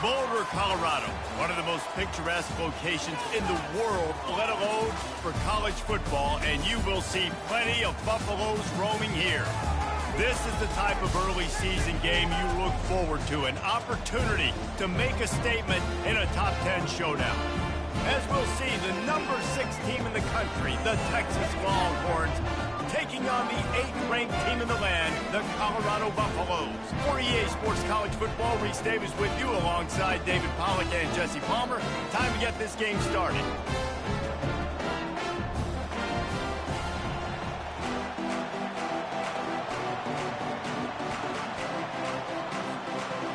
Boulder, Colorado, one of the most picturesque locations in the world, let alone for college football, and you will see plenty of Buffaloes roaming here. This is the type of early season game you look forward to, an opportunity to make a statement in a top 10 showdown. As we'll see, the number 6 team in the country, the Texas Longhorns, taking on the 8th-ranked team in the land, the Colorado Buffaloes. For EA Sports College Football, Reese Davis with you alongside David Pollack and Jesse Palmer. Time to get this game started.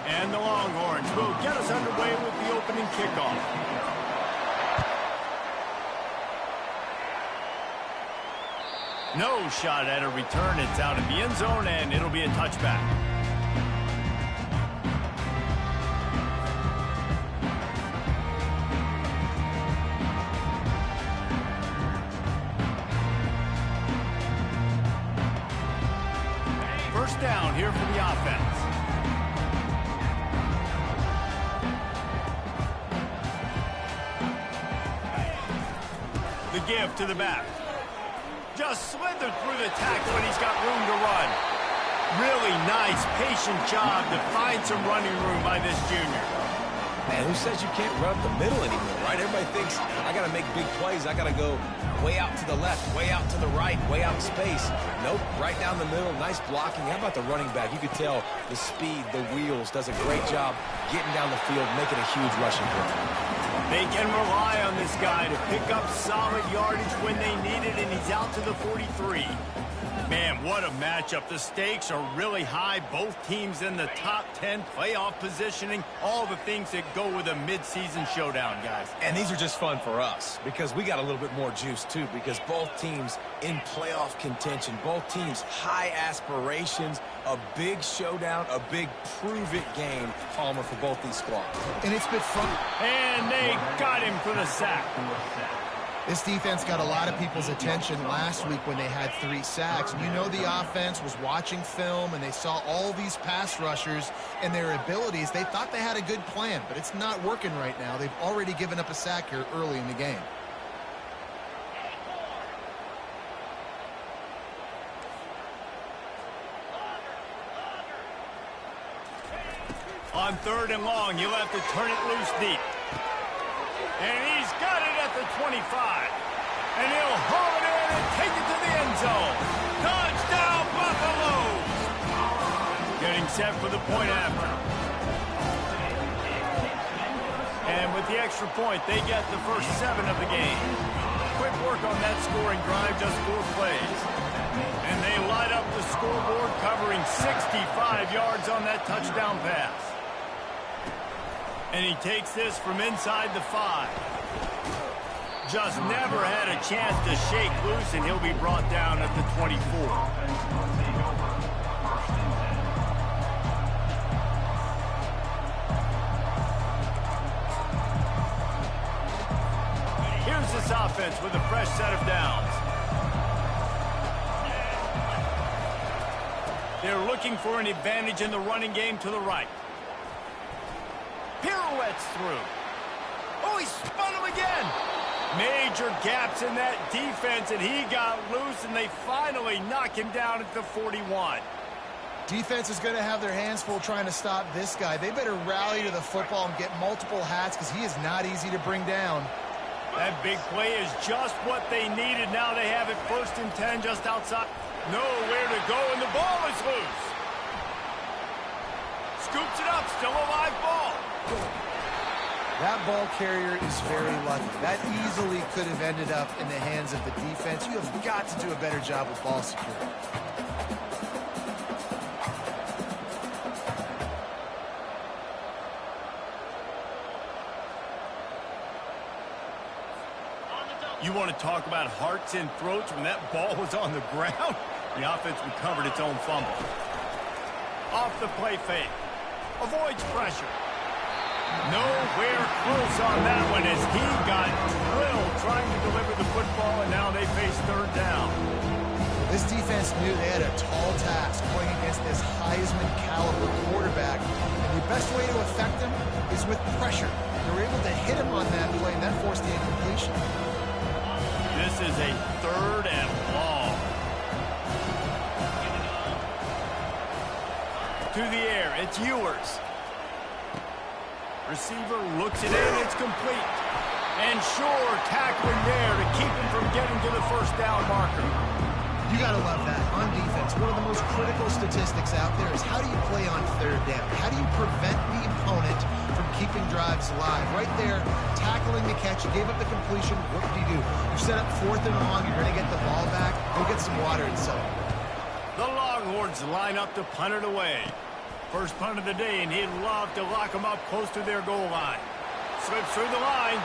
And the Longhorns will get us underway with the opening kickoff. No shot at a return. It's out in the end zone, and it'll be a touchback. First down here for the offense. The give to the back. Just slithered through the tackle, and he's got room to run. Really nice, patient job to find some running room by this junior. Man, who says you can't run up the middle anymore, right? Everybody thinks, I got to make big plays. I got to go way out to the left, way out to the right, way out in space. Nope, right down the middle, nice blocking. How about the running back? You could tell the speed, the wheels, does a great job getting down the field, making a huge rushing play. They can rely on this guy to pick up solid yardage when they need it, and he's out to the 43. Man, what a matchup. The stakes are really high. Both teams in the top 10, playoff positioning, all the things that go with a midseason showdown, guys. And these are just fun for us because we got a little bit more juice, too, because both teams in playoff contention, both teams high aspirations, a big showdown, a big prove-it game, Palmer, for both these squads. And it's been fun. And they got him for the sack. This defense got a lot of people's attention last week when they had 3 sacks. And you know the offense was watching film, and they saw all these pass rushers and their abilities. They thought they had a good plan, but it's not working right now. They've already given up a sack here early in the game. On 3rd and long, you'll have to turn it loose deep. And he's got it at the 25. And he'll haul it in and take it to the end zone. Touchdown, Buffaloes! Getting set for the point after. And with the extra point, they get the first 7 of the game. Quick work on that scoring drive, just 4 plays. And they light up the scoreboard, covering 65 yards on that touchdown pass. And he takes this from inside the 5. Just never had a chance to shake loose, and he'll be brought down at the 24. Here's this offense with a fresh set of downs. They're looking for an advantage in the running game to the right. Pirouettes through. Oh, he spun him again. Major gaps in that defense, and he got loose, and they finally knock him down at the 41. Defense is going to have their hands full trying to stop this guy. They better rally to the football and get multiple hats because he is not easy to bring down. That big play is just what they needed. Now they have it 1st and 10 just outside. Nowhere to go, and the ball is loose. Scoops it up, still a live ball. That ball carrier is very lucky. That easily could have ended up in the hands of the defense. You have got to do a better job with ball security. You want to talk about hearts and throats when that ball was on the ground? The offense recovered its own fumble. Off the play fake. Avoids pressure. Nowhere close on that one as he got drilled trying to deliver the football, and now they face 3rd down. This defense knew they had a tall task playing against this Heisman caliber quarterback, and the best way to affect him is with pressure. They were able to hit him on that play, and that forced the incompletion. This is a 3rd and long. To the air, it's Ewers. Receiver looks it in, it's complete. And sure, tackling there to keep him from getting to the first down marker. You got to love that. On defense, one of the most critical statistics out there is how do you play on 3rd down? How do you prevent the opponent from keeping drives alive? Right there, tackling the catch, you gave up the completion. What did you do? You set up 4th and long, you're going to get the ball back. Go get some water and settle. The Longhorns line up to punt it away. First punt of the day, and he'd love to lock them up close to their goal line. Slips through the line.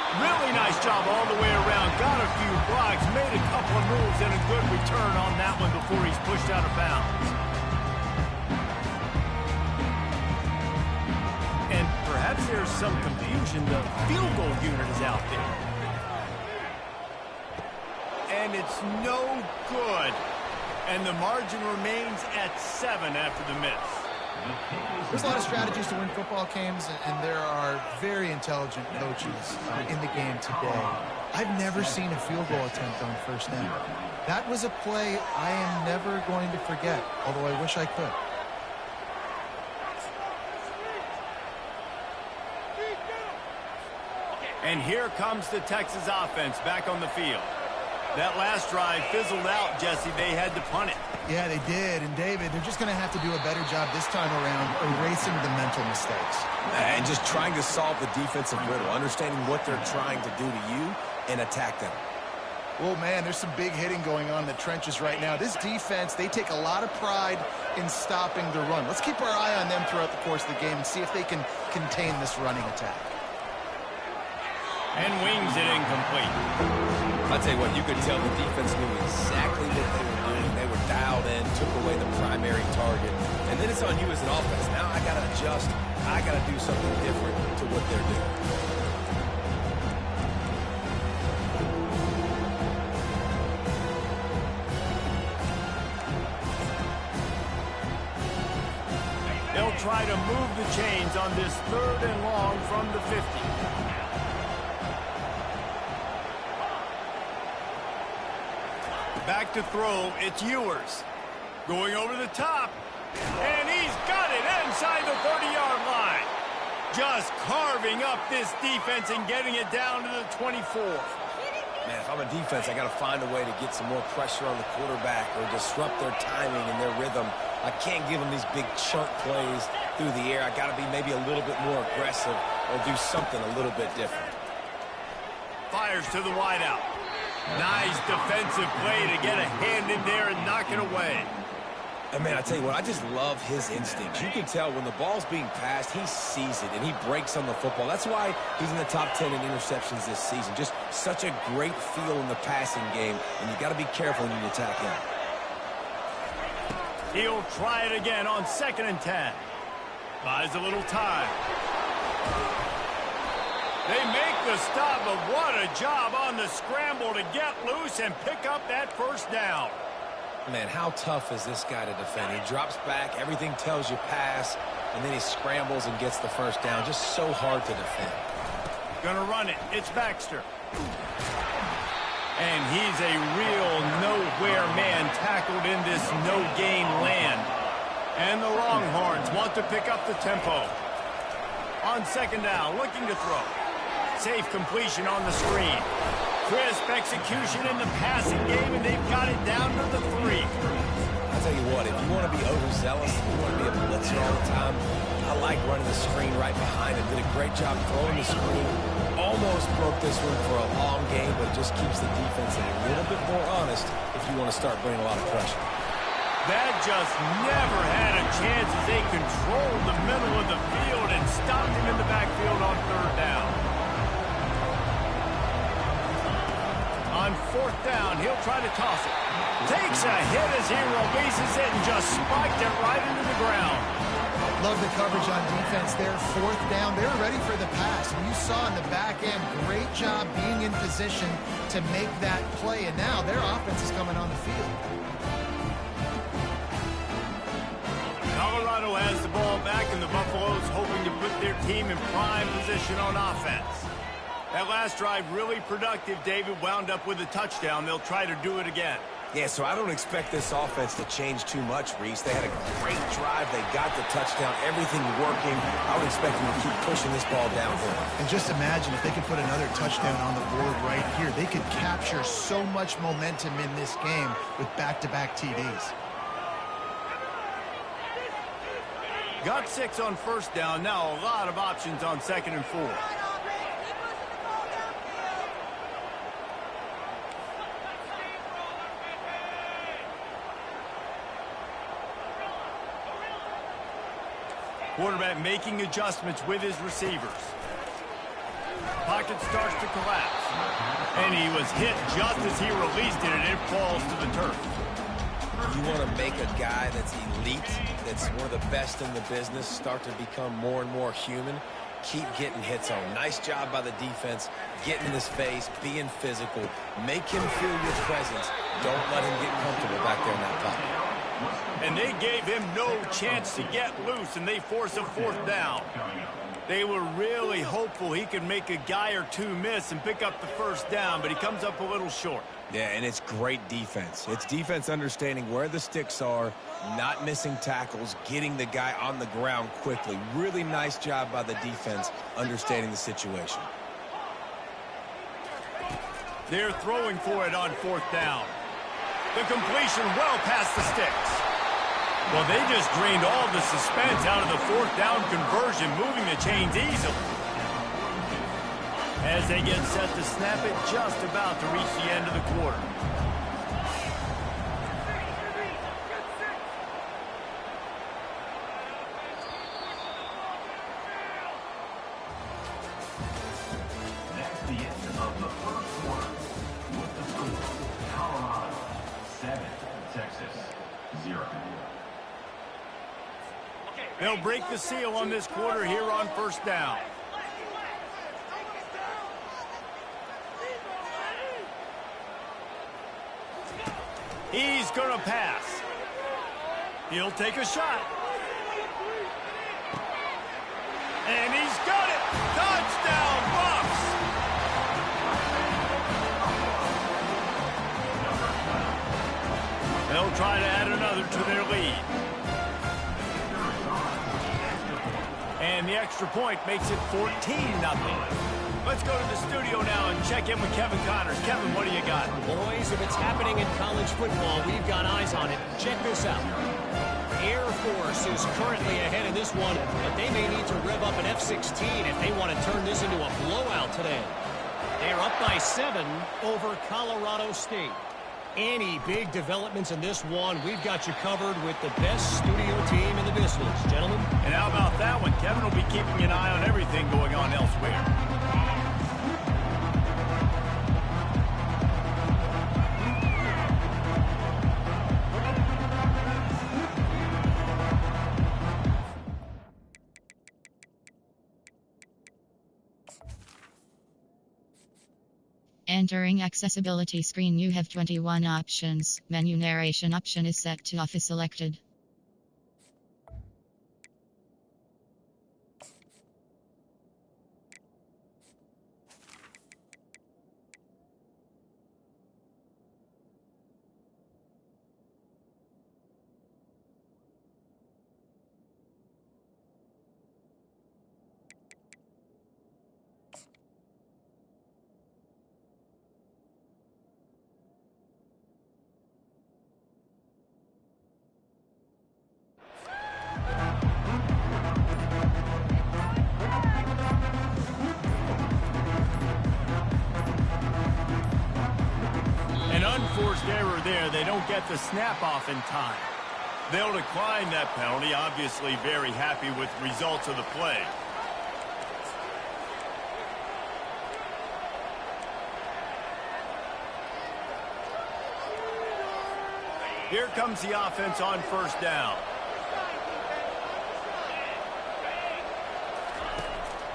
Really nice job all the way around. Got a few blocks, made a couple of moves, and a good return on that one before he's pushed out of bounds. And perhaps there's some confusion. The field goal unit is out there. And it's no good. And the margin remains at 7 after the miss. There's a lot of strategies to win football games, and there are very intelligent coaches in the game today. I've never seen a field goal attempt on 1st down. That was a play I am never going to forget, although I wish I could. And here comes the Texas offense back on the field. That last drive fizzled out, Jesse. They had to punt it. Yeah, they did. And, David, they're just going to have to do a better job this time around erasing the mental mistakes. And just trying to solve the defensive riddle, understanding what they're trying to do to you and attack them. Well, man, there's some big hitting going on in the trenches right now. This defense, they take a lot of pride in stopping the run. Let's keep our eye on them throughout the course of the game and see if they can contain this running attack. And wings it incomplete. I'll tell you what, you could tell the defense knew exactly what they were doing. They were dialed in, took away the primary target. And then it's on you as an offense. Now I got to adjust. I got to do something different to what they're doing. They'll try to move the chains on this 3rd and long from the 50. Back to throw, it's Ewers. Going over the top, and he's got it inside the 30-yard line. Just carving up this defense and getting it down to the 24. Man, if I'm a defense, I got to find a way to get some more pressure on the quarterback or disrupt their timing and their rhythm. I can't give them these big chunk plays through the air. I got to be maybe a little bit more aggressive or do something a little bit different. Fires to the wideout. Nice defensive play to get a hand in there and knock it away. And, man, I tell you what, I just love his instincts. You can tell when the ball's being passed, he sees it, and he breaks on the football. That's why he's in the top 10 in interceptions this season. Just such a great feel in the passing game, and you got to be careful when you attack him. He'll try it again on 2nd and 10. Buys a little time. They make the stop, but what a job on the scramble to get loose and pick up that 1st down. Man, how tough is this guy to defend? He drops back, everything tells you pass, and then he scrambles and gets the 1st down. Just so hard to defend. Gonna run it. It's Baxter. And he's a real nowhere man tackled in this no-gain land. And the Longhorns want to pick up the tempo. On 2nd down, looking to throw. Safe completion on the screen. Crisp execution in the passing game, and they've got it down to the 3. I'll tell you what, if you want to be overzealous, if you want to be a blitzer all the time, I like running the screen right behind him. Did a great job throwing the screen. Almost broke this one for a long game, but just keeps the defense a little bit more honest if you want to start bringing a lot of pressure. That just never had a chance as they controlled the middle of the field and stopped him in the backfield on 3rd down. On 4th down, he'll try to toss it. Takes a hit as he releases it and just spiked it right into the ground. Love the coverage on defense there. 4th down, they were ready for the pass. And you saw in the back end, great job being in position to make that play. And now their offense is coming on the field. Colorado Colorado has the ball back, and the Buffaloes hoping to put their team in prime position on offense. That last drive really productive, David, wound up with a touchdown. They'll try to do it again. Yeah, so I don't expect this offense to change too much, Reese. They had a great drive. They got the touchdown. Everything working. I would expect them to keep pushing this ball downhill. And just imagine if they could put another touchdown on the board right here. They could capture so much momentum in this game with back-to-back TDs. Got 6 on first down. Now a lot of options on 2nd and 4. Quarterback making adjustments with his receivers. Pocket starts to collapse. And he was hit just as he released it, and it falls to the turf. You want to make a guy that's elite, that's one of the best in the business, start to become more and more human. Keep getting hits on. Nice job by the defense, getting in his face, being physical. Make him feel your presence. Don't let him get comfortable back there in that pocket. And they gave him no chance to get loose, and they force a 4th down. They were really hopeful he could make a guy or two miss and pick up the first down, but he comes up a little short. Yeah, and it's great defense. It's defense understanding where the sticks are, not missing tackles, getting the guy on the ground quickly. Really nice job by the defense understanding the situation. They're throwing for it on 4th down. The completion well past the sticks. Well, they just drained all the suspense out of the 4th down conversion, moving the chains easily. As they get set to snap it, just about to reach the end of the quarter. That's the end of the first quarter. With the score, Colorado 7, Texas 0. They'll break the seal on this quarter here on 1st down. He's going to pass. He'll take a shot. And he's got it. Touchdown, Bucs. They'll try to add another to their lead. And the extra point makes it 14-0. Let's go to the studio now and check in with Kevin Connors. Kevin, what do you got? Boys, if it's happening in college football, we've got eyes on it. Check this out. Air Force is currently ahead in this one, but they may need to rev up an F-16 if they want to turn this into a blowout today. They're up by 7 over Colorado State. Any big developments in this one, we've got you covered with the best studio team in the business, gentlemen. And how about that one? Kevin will be keeping an eye on everything going on elsewhere. Entering accessibility screen, you have 21 options. Menu narration option is set to off is selected. Unforced error there. They don't get the snap off in time. They'll decline that penalty. Obviously very happy with results of the play. Here comes the offense on 1st down.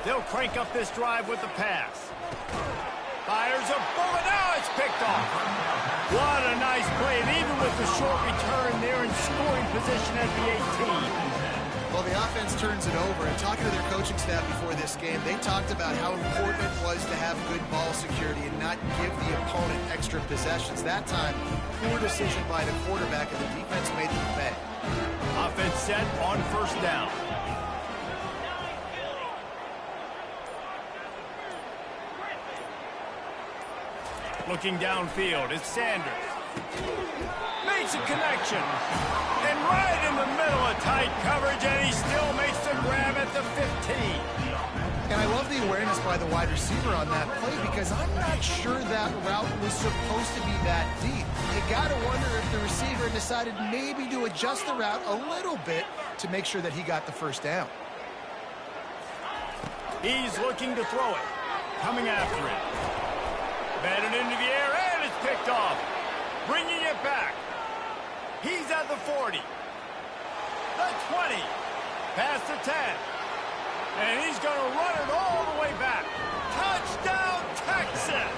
They'll crank up this drive with the pass. Fires a bullet. Now it's picked off. What a nice play. And even with the short return, they're in scoring position at the 18. Well, the offense turns it over, and talking to their coaching staff before this game, they talked about how important it was to have good ball security and not give the opponent extra possessions. That time, poor decision by the quarterback, and the defense made them pay. Offense set on first down. Looking downfield, it's Sanders. Makes a connection. And right in the middle of tight coverage, and he still makes the grab at the 15. And I love the awareness by the wide receiver on that play, because I'm not sure that route was supposed to be that deep. You got to wonder if the receiver decided maybe to adjust the route a little bit to make sure that he got the first down. He's looking to throw it. Coming after it. Batted into the air, and it's picked off. Bringing it back. He's at the 40. The 20. Past the 10. And he's going to run it all the way back. Touchdown, Texas!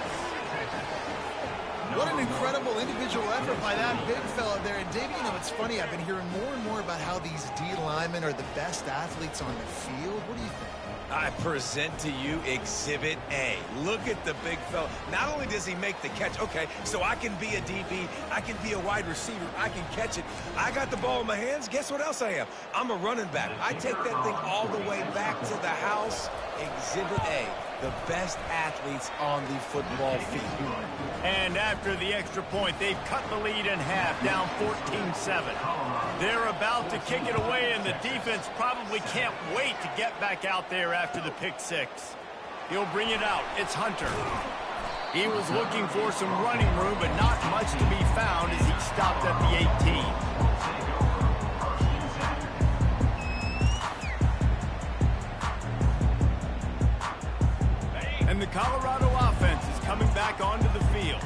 What an incredible individual effort by that big fella there. And, Dave, you know, it's funny. I've been hearing more and more about how these D linemen are the best athletes on the field. What do you think? I present to you Exhibit A. Look at the big fella. Not only does he make the catch, okay, so I can be a DB, I can be a wide receiver, I can catch it. I got the ball in my hands. Guess what else I am? I'm a running back. I take that thing all the way back to the house. Exhibit A, the best athletes on the football field. And after the extra point, they've cut the lead in half, down 14-7. They're about to kick it away, and the defense probably can't wait to get back out there after the pick six. He'll bring it out. It's Hunter. He was looking for some running room, but not much to be found as he stopped at the 18. And the Colorado offense is coming back onto the field.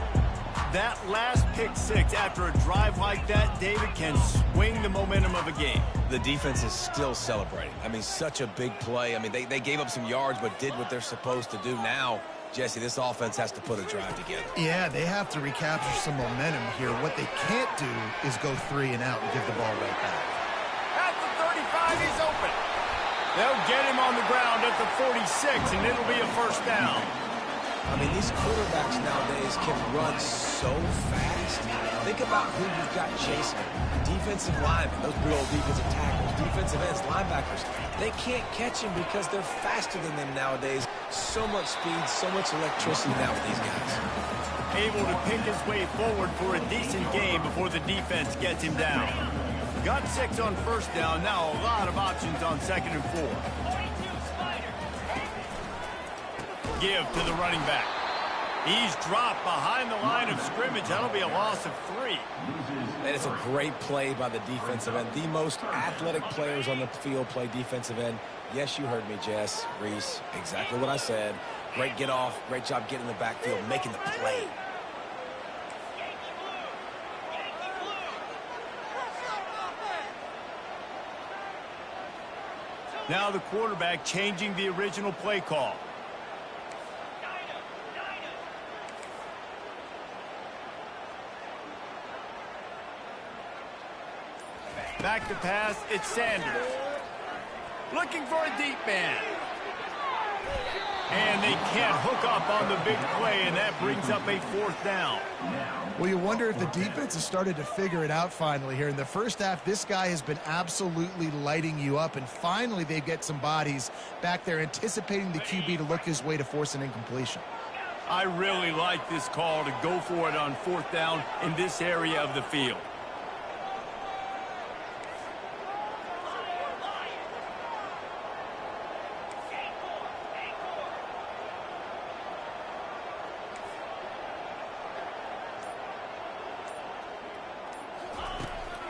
That last pick six after a drive like that, David, can swing the momentum of a game. The defense is still celebrating. I mean, such a big play. I mean, they gave up some yards but did what they're supposed to do. Now, Jesse, this offense has to put a drive together. Yeah, they have to recapture some momentum here. What they can't do is go 3 and out and give the ball right back. At the 35, he's open. They'll get him on the ground at the 46, and it'll be a first down. I mean, these quarterbacks nowadays can run so fast. Think about who you've got chasing. Defensive linemen, those big old defensive tackles, defensive ends, linebackers. They can't catch him because they're faster than them nowadays. So much speed, so much electricity now with these guys. Able to pick his way forward for a decent game before the defense gets him down. Got 6 on first down, now a lot of options on 2nd and 4. Give to the running back. He's dropped behind the line of scrimmage. That'll be a loss of 3. And it's a great play by the defensive end. The most athletic players on the field play defensive end. Yes, you heard me, Jess, Reese. Exactly what I said. Great get off. Great job getting in the backfield, making the play. Now the quarterback changing the original play call. Back to pass, it's Sanders. Looking for a deep man. And they can't hook up on the big play, and that brings up a 4th down. Well, you wonder if the defense has started to figure it out finally here. In the first half, this guy has been absolutely lighting you up, and finally they get some bodies back there anticipating the QB to look his way to force an incompletion. I really like this call to go for it on 4th down in this area of the field.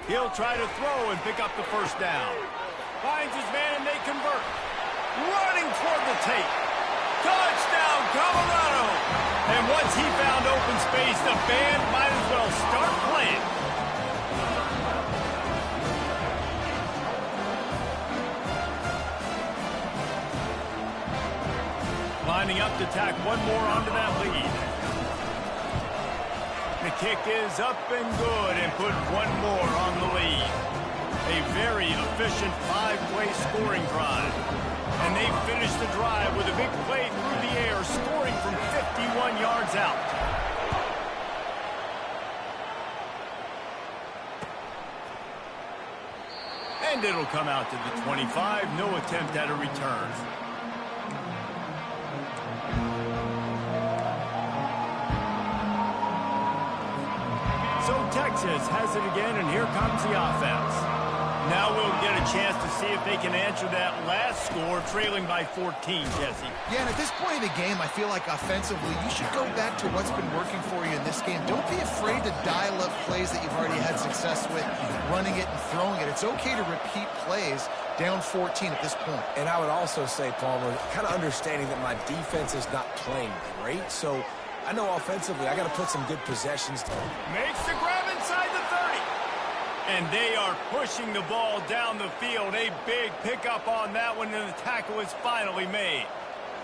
He'll try to throw and pick up the first down. Finds his man and they convert. Running toward the tape. Touchdown, Colorado! And once he found open space, the band might as well start playing. Lining up to tack one more onto that lead. The kick is up and good and put one more on the lead. A very efficient 5-play scoring drive. And they finish the drive with a big play through the air, scoring from 51 yards out. And it'll come out to the 25. No attempt at a return. So Texas has it again, and here comes the offense. Now we'll get a chance to see if they can answer that last score, trailing by 14, Jesse. Yeah, and at this point in the game, I feel like offensively, you should go back to what's been working for you in this game. Don't be afraid to dial up plays that you've already had success with, running it and throwing it. It's okay to repeat plays down 14 at this point. And I would also say, Palmer, kind of understanding that my defense is not playing great, so I know offensively I got to put some good possessions. Makes the grab inside the 30. And they are pushing the ball down the field. A big pickup on that one, and the tackle is finally made.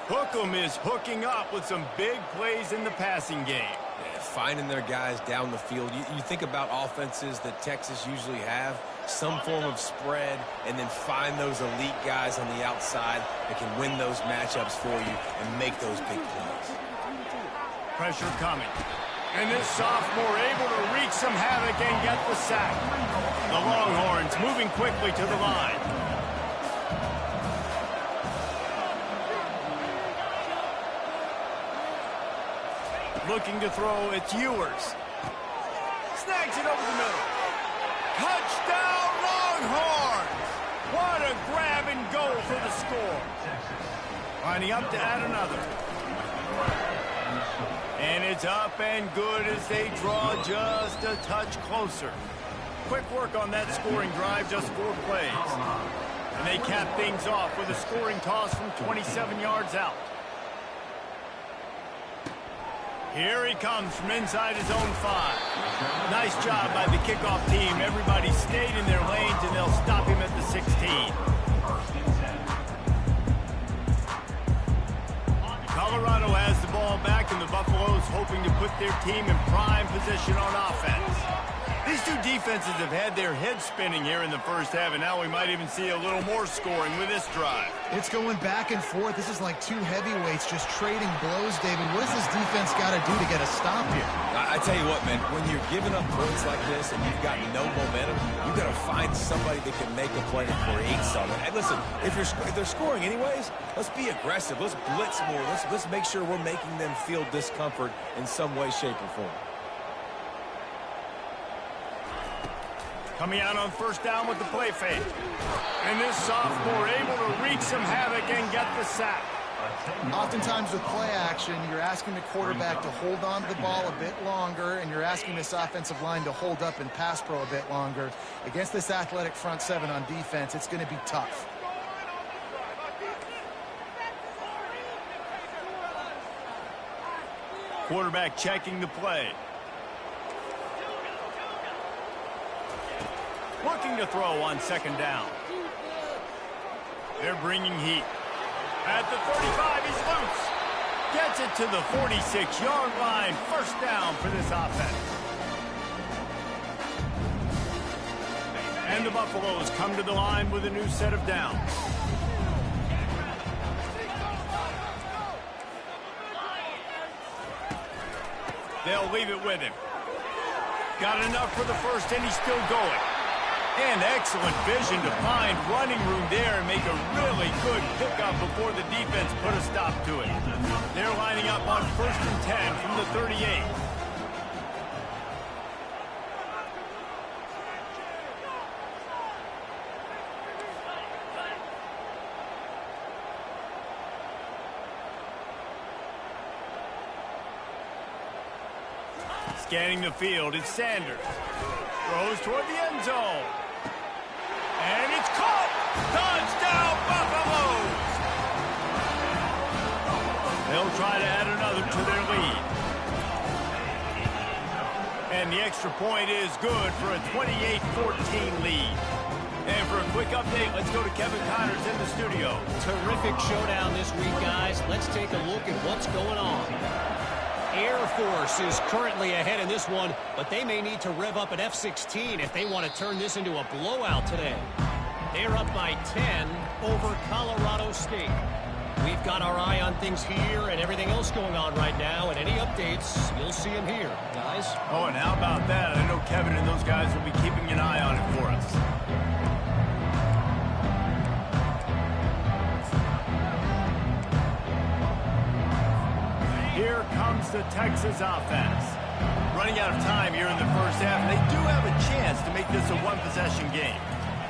Hookem is hooking up with some big plays in the passing game. Yeah, finding their guys down the field. You think about offenses that Texas usually have, some form of spread, and then find those elite guys on the outside that can win those matchups for you and make those big plays. Pressure coming. And this sophomore able to wreak some havoc and get the sack. The Longhorns moving quickly to the line. Looking to throw, it's Ewers. Snags it over the middle. Touchdown Longhorns! What a grab and go for the score. Lining up to add another. And it's up and good as they draw just a touch closer. Quick work on that scoring drive, just 4 plays. And they cap things off with a scoring toss from 27 yards out. Here he comes from inside his own 5. Nice job by the kickoff team. Everybody stayed in their lanes, and they'll stop him at the 16. Colorado has the ball back, and the Buffaloes hoping to put their team in prime position on offense. These two defenses have had their heads spinning here in the first half, and now we might even see a little more scoring with this drive. It's going back and forth. This is like two heavyweights just trading blows, David. What does this defense got to do to get a stop here? I tell you what, man, when you're giving up points like this and you've got no momentum, you've got to find somebody that can make a play and create something. And listen, if they're scoring anyways, let's be aggressive. Let's blitz more. Let's make sure we're making them feel discomfort in some way, shape, or form. Coming out on first down with the play fake. And this sophomore able to wreak some havoc and get the sack. Oftentimes with play action, you're asking the quarterback to hold on to the ball a bit longer, and you're asking this offensive line to hold up and pass pro a bit longer. Against this athletic front 7 on defense, it's going to be tough. Quarterback checking the play. Looking to throw on second down. They're bringing heat. At the 35, he's loose. Gets it to the 46-yard line. First down for this offense. And the Buffaloes come to the line with a new set of downs. They'll leave it with him. Got enough for the first, and he's still going. And excellent vision to find running room there and make a really good pickup before the defense put a stop to it. They're lining up on 1st and 10 from the 38. Scanning the field, it's Sanders. Throws toward the end zone. And it's caught! Touchdown, Buffaloes! They'll try to add another to their lead. And the extra point is good for a 28-14 lead. And for a quick update, let's go to Kevin Connors in the studio. Terrific showdown this week, guys. Let's take a look at what's going on. Air Force is currently ahead in this one, but they may need to rev up an F-16 if they want to turn this into a blowout today. They're up by 10 over Colorado State. We've got our eye on things here and everything else going on right now, and any updates, you'll see them here, guys. Oh, and how about that? I know Kevin and those guys will be keeping an eye on it for us. Here comes the Texas offense. Running out of time here in the first half, and they do have a chance to make this a one-possession game.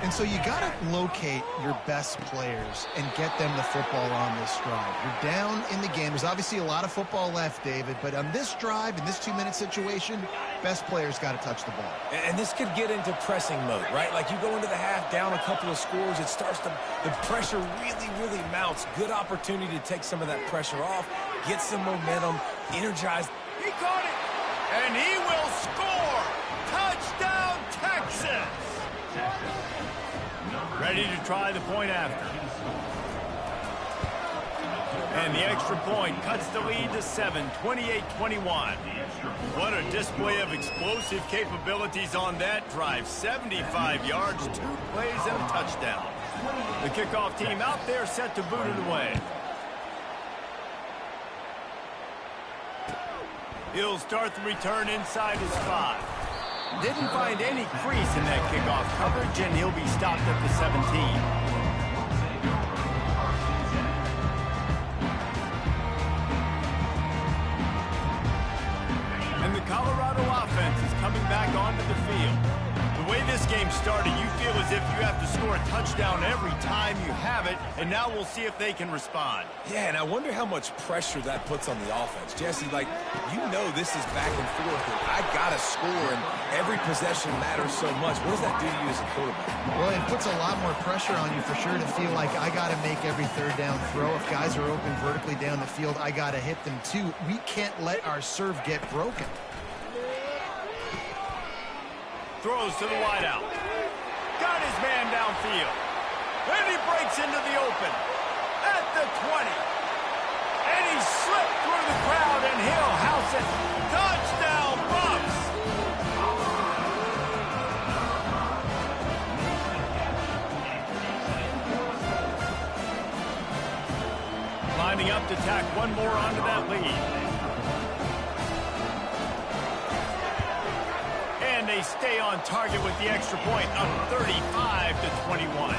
And so you got to locate your best players and get them the football on this drive. You're down in the game. There's obviously a lot of football left, David, but on this drive, in this 2-minute situation, best players got to touch the ball. And this could get into pressing mode, right? Like you go into the half down a couple of scores, it starts to, the pressure really mounts. Good opportunity to take some of that pressure off, get some momentum, energize. He caught it, and he will score. Touchdown, Texas. Ready to try the point after. And the extra point cuts the lead to 7, 28-21. What a display of explosive capabilities on that drive. 75 yards, 2 plays, and a touchdown. The kickoff team out there set to boot it away. He'll start the return inside his 5. Didn't find any crease in that kickoff coverage, and he'll be stopped at the 17. And the Colorado offense is coming back onto the field. The way this game started, you feel as if you have to score a touchdown every time you have it, and now we'll see if they can respond. Yeah, and I wonder how much pressure that puts on the offense. Jesse, like, you know this is back and forth, and I got to score, and every possession matters so much. What does that do to you as a quarterback? Well, it puts a lot more pressure on you for sure to feel like I got to make every third down throw. If guys are open vertically down the field, I got to hit them too. We can't let our serve get broken. Throws to the wideout. Got his man downfield. And he breaks into the open. At the 20. And he slipped through the crowd, and he'll house it. Touchdown, Bucks! Lining up to tack one more onto that lead. And they stay on target with the extra point, up 35-21.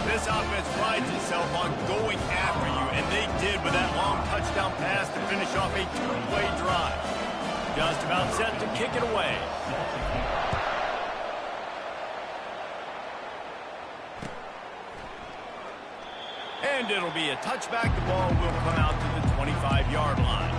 This offense prides itself on going after you, and they did with that long touchdown pass to finish off a 2-play drive. Just about set to kick it away. And it'll be a touchback. The ball will come out to the 25-yard line.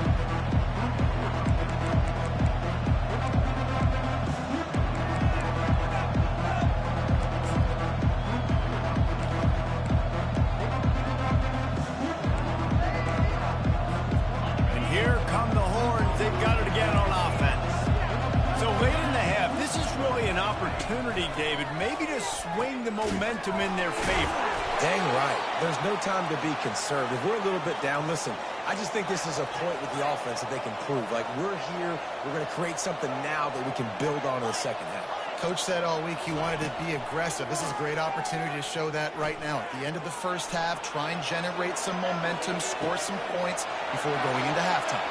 Opportunity, David, maybe to swing the momentum in their favor. Dang right. There's no time to be conservative. We're a little bit down. Listen, I just think this is a point with the offense that they can prove. Like, we're here, we're going to create something now that we can build on in the second half. Coach said all week he wanted to be aggressive. This is a great opportunity to show that right now. At the end of the first half, try and generate some momentum, score some points before going into halftime.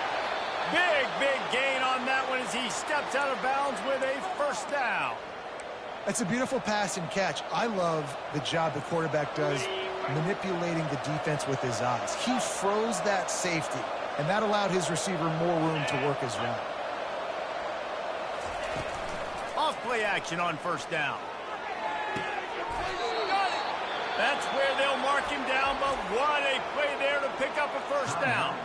Big gain on that one as he steps out of bounds with a first down. It's a beautiful pass and catch. I love the job the quarterback does manipulating the defense with his eyes. He froze that safety, and that allowed his receiver more room to work his route. Off play action on first down. That's where they'll mark him down, but what a play there to pick up a first down.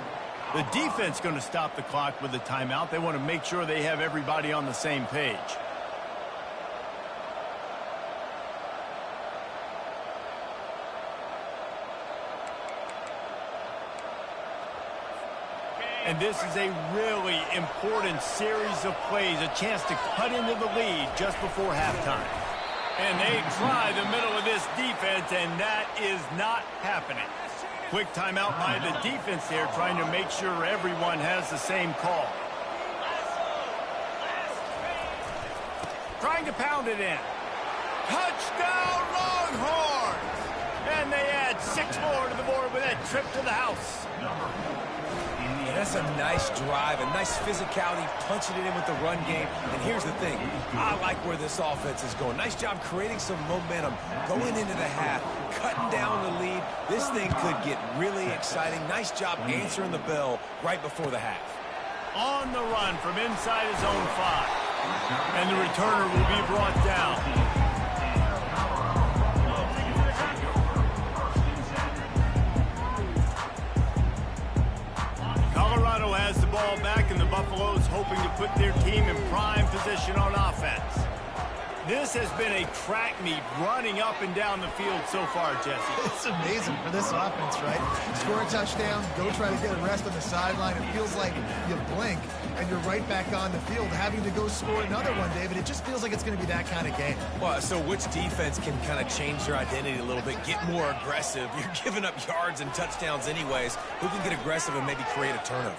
The defense going to stop the clock with a timeout. They want to make sure they have everybody on the same page. And this is a really important series of plays, a chance to cut into the lead just before halftime. And they try the middle of this defense, and that is not happening. Quick timeout by the defense there, trying to make sure everyone has the same call. Trying to pound it in. Touchdown, Longhorns! And they add 6 more to the board with that trip to the house. Yeah, that's a nice drive, a nice physicality, punching it in with the run game. And here's the thing, I like where this offense is going. Nice job creating some momentum, going into the half, cutting down the lead. This thing could get really exciting. Nice job answering the bell right before the half. On the run from inside his own 5. And the returner will be brought down. Colorado has the ball back, and the Buffaloes hoping to put their team in prime position on offense. This has been a track meet running up and down the field so far, Jesse. It's amazing for this offense, right? Score a touchdown, go try to get a rest on the sideline. It feels like you blink, and you're right back on the field having to go score another one, David. It just feels like it's going to be that kind of game. Well, so which defense can kind of change their identity a little bit, get more aggressive? You're giving up yards and touchdowns anyways. Who can get aggressive and maybe create a turnover?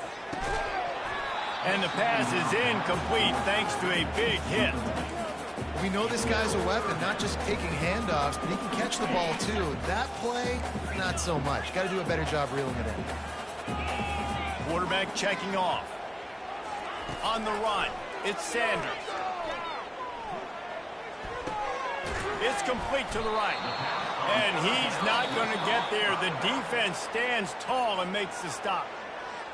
And the pass is incomplete thanks to a big hit. We know this guy's a weapon, not just taking handoffs, but he can catch the ball too. That play, not so much. Got to do a better job reeling it in. Quarterback checking off. On the run, it's Sanders. It's complete to the right. And he's not going to get there. The defense stands tall and makes the stop.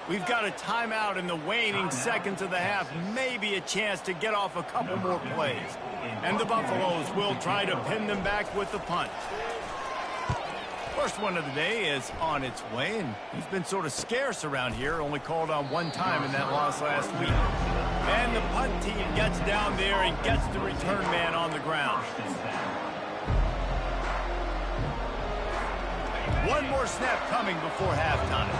We've got a timeout in the waning seconds of the half. Maybe a chance to get off a couple more plays. And the Buffaloes will try to pin them back with the punt. First one of the day is on its way, and he's been sort of scarce around here. Only called on 1 time in that loss last week. And the punt team gets down there and gets the return man on the ground. One more snap coming before halftime.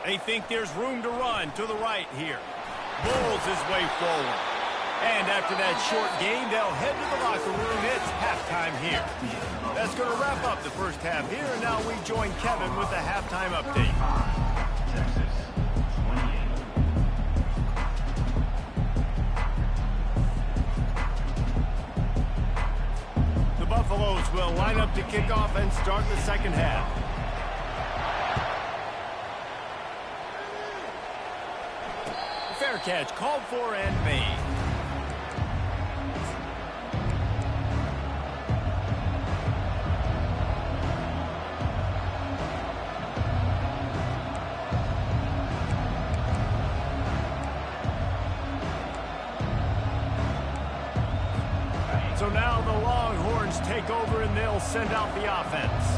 They think there's room to run to the right here. Bulls his way forward. And after that short game, they'll head to the locker room. It's halftime here. That's going to wrap up the first half here. And now we join Kevin with the halftime update. Texas, 28. The Buffaloes will line up to kick off and start the second half. Fair catch called for and made. So now the Longhorns take over and they'll send out the offense.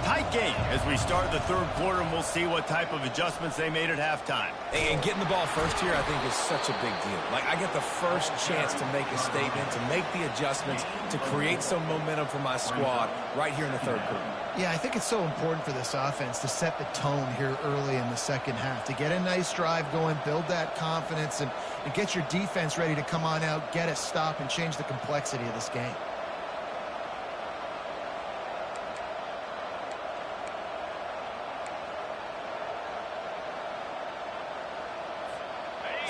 Tight game as we start the third quarter, and we'll see what type of adjustments they made at halftime. And getting the ball first here, I think, is such a big deal. Like, I get the first chance to make a statement, to make the adjustments, to create some momentum for my squad right here in the third quarter. Yeah, I think it's so important for this offense to set the tone here early in the second half, to get a nice drive going, build that confidence, and get your defense ready to come on out, get a stop, and change the complexity of this game.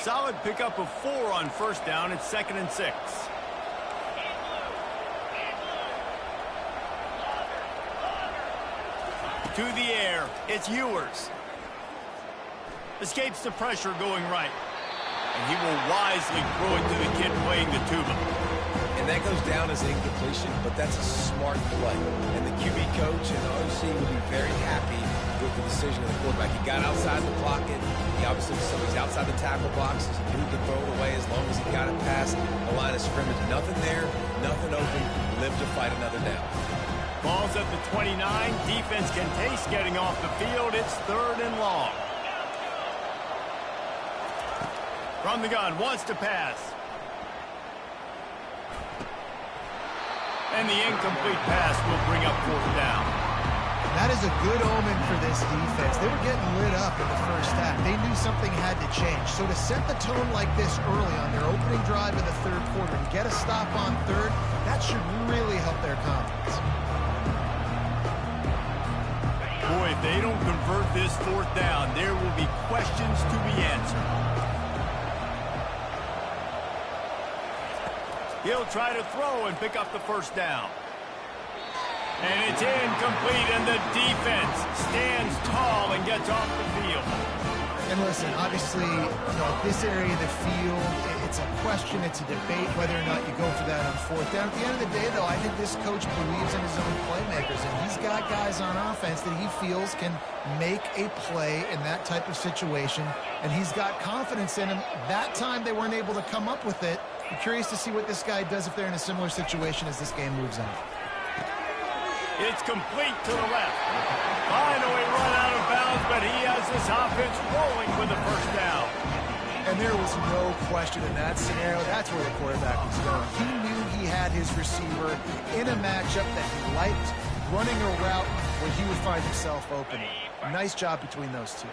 Solid pickup of 4 on first down. It's 2nd and 6. To the air. It's Ewers. Escapes the pressure going right. And he will wisely throw it to the kid playing the tuba. And that goes down as incompletion, but that's a smart play. And the QB coach and the OC will be very happy with the decision of the quarterback. He got outside the pocket. He obviously so he's outside the tackle boxes. He knew he could throw it away as long as he got it past the line of scrimmage. Nothing there, nothing open. Live to fight another down. Ball's at the 29. Defense can taste getting off the field. It's 3rd and long. From the gun, wants to pass. And the incomplete pass will bring up 4th down. That is was a good omen for this defense. They were getting lit up in the first half. They knew something had to change. So to set the tone like this early on their opening drive in the third quarter and get a stop on third, that should really help their confidence. Boy, if they don't convert this fourth down, there will be questions to be answered. He'll try to throw and pick up the first down. And it's incomplete, and the defense stands tall and gets off the field. And listen, obviously, this area of the field, it's a question, it's a debate whether or not you go for that on fourth down. At the end of the day, though, I think this coach believes in his own playmakers, and he's got guys on offense that he feels can make a play in that type of situation, and he's got confidence in him. That time they weren't able to come up with it. I'm curious to see what this guy does if they're in a similar situation as this game moves on. It's complete to the left. Finally run out of bounds, but he has this offense rolling with the first down. And there was no question in that scenario. That's where the quarterback was going. He knew he had his receiver in a matchup that he liked, running a route where he would find himself open. Nice job between those two.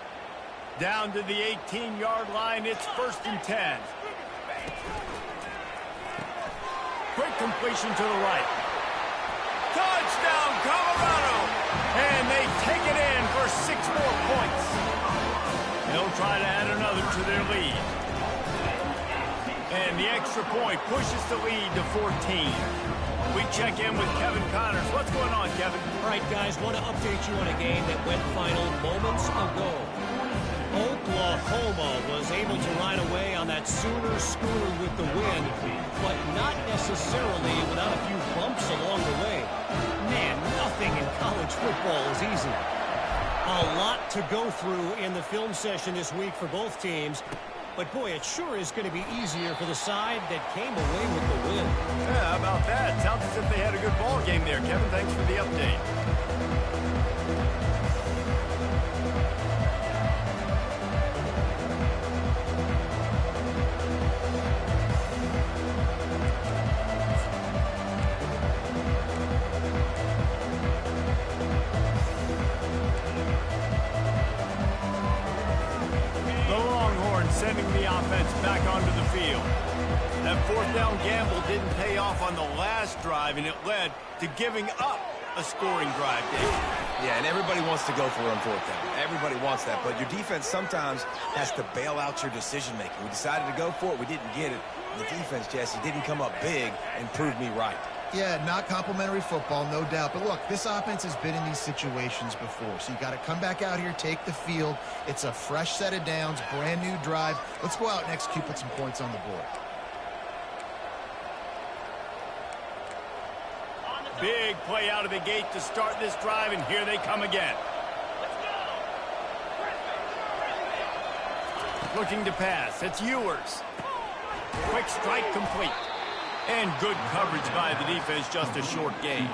Down to the 18-yard line, it's 1st and 10. Quick completion to the right. Touchdown, Colorado! And they take it in for 6 more points. They'll try to add another to their lead. And the extra point pushes the lead to 14. We check in with Kevin Connors. What's going on, Kevin? All right, guys, want to update you on a game that went final moments ago. Oklahoma was able to ride away on that Sooner schooner with the win, but not necessarily without a few bumps along the way. Man, nothing in college football is easy. A lot to go through in the film session this week for both teams, but boy, it sure is going to be easier for the side that came away with the win. Yeah, how about that? Sounds as if they had a good ball game there, Kevin. Thanks for the update. Sending the offense back onto the field. That fourth down gamble didn't pay off on the last drive, and it led to giving up a scoring drive, Dave. Yeah, and everybody wants to go for it on fourth down. Everybody wants that, but your defense sometimes has to bail out your decision-making. We decided to go for it. We didn't get it. The defense, Jesse, didn't come up big and prove me right. Yeah, not complimentary football, no doubt. But look, this offense has been in these situations before. So you got to come back out here, take the field. It's a fresh set of downs, brand new drive. Let's go out and execute, put some points on the board. Big play out of the gate to start this drive, and here they come again. Looking to pass. It's Ewers. Quick strike complete. And good coverage by the defense, just a short gain.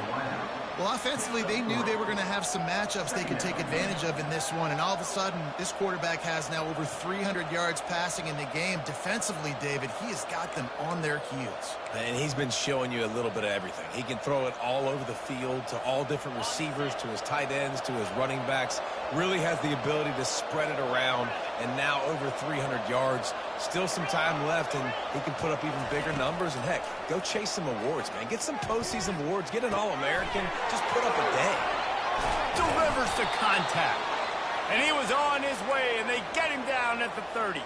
Well, offensively, they knew they were going to have some matchups they could take advantage of in this one. And all of a sudden, this quarterback has now over 300 yards passing in the game. Defensively, David, he has got them on their heels. And he's been showing you a little bit of everything. He can throw it all over the field to all different receivers, to his tight ends, to his running backs. Really has the ability to spread it around. And now over 300 yards. Still some time left, and he can put up even bigger numbers. And, heck, go chase some awards, man. Get some postseason awards. Get an All-American. Just put up a day. Delivers to contact. And he was on his way, and they get him down at the 30.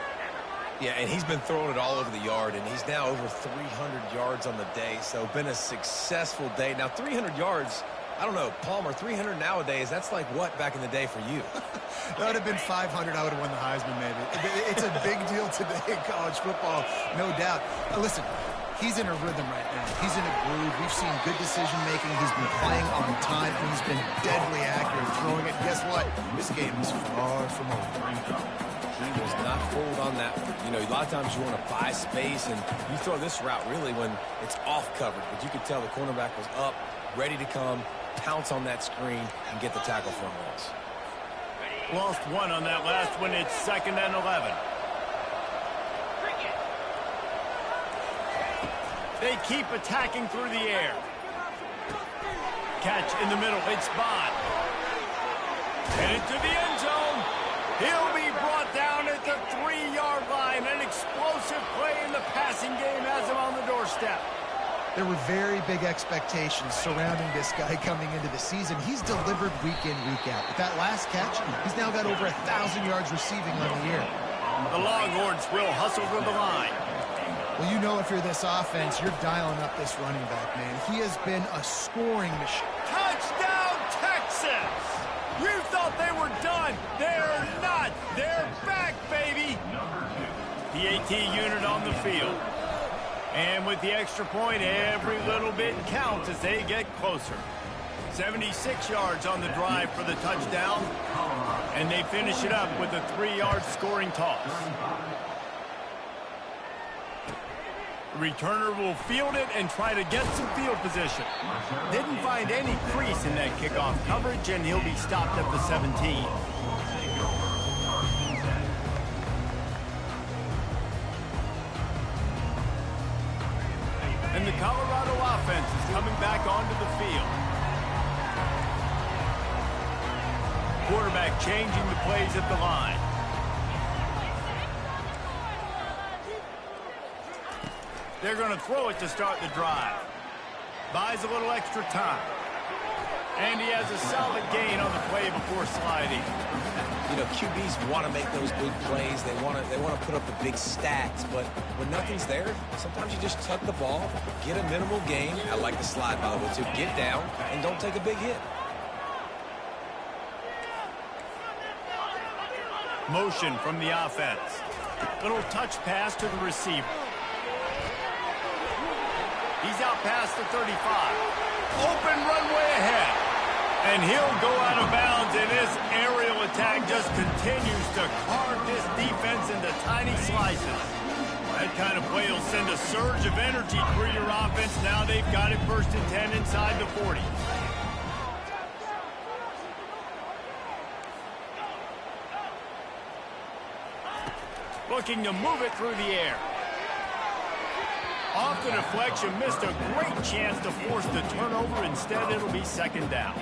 Yeah, and he's been throwing it all over the yard, and he's now over 300 yards on the day. So been a successful day. Now, 300 yards, I don't know, Palmer, 300 nowadays, that's like what back in the day for you? That would have been 500. I would have won the Heisman, maybe. It's a big deal today in college football, no doubt. Listen, he's in a rhythm right now. He's in a groove. We've seen good decision-making. He's been playing on time, and he's been deadly accurate throwing it. Guess what? This game is far from over. He was not fooled on that one. You know, a lot of times you want to buy space, and you throw this route really when it's off coverage. But you could tell the cornerback was up, ready to come, pounce on that screen, and get the tackle for a loss. Lost one on that last one. It's 2nd and 11. They keep attacking through the air. Catch in the middle. It's Bond. Headed to the end zone. He'll be brought down at the 3-yard line. An explosive play in the passing game has him on the doorstep. There were very big expectations surrounding this guy coming into the season. He's delivered week in, week out. With that last catch, he's now got over 1,000 yards receiving on the year. The Longhorns will hustle to the line. Well, you know if you're this offense, you're dialing up this running back, man. He has been a scoring machine. Touchdown, Texas! You thought they were done. They're not. They're back, baby. The AT unit on the field. And with the extra point, every little bit counts as they get closer. 76 yards on the drive for the touchdown. And they finish it up with a 3-yard scoring toss. The returner will field it and try to get some field position. Didn't find any crease in that kickoff coverage, and he'll be stopped at the 17. And the Colorado offense is coming back onto the field. Quarterback changing the plays at the line. They're going to throw it to start the drive. Buys a little extra time. And he has a solid gain on the play before sliding. You know, QBs want to make those big plays. They want to put up the big stats. But when nothing's there, sometimes you just tuck the ball, get a minimal gain. I like the slide, by the way, too. Get down and don't take a big hit. Motion from the offense. Little touch pass to the receiver. He's out past the 35. Open runway ahead. And he'll go out of bounds, and this aerial attack just continues to carve this defense into tiny slices. That kind of play will send a surge of energy through your offense. Now they've got it 1st and 10 inside the 40. Looking to move it through the air. Off the deflection, missed a great chance to force the turnover. Instead, it'll be 2nd down.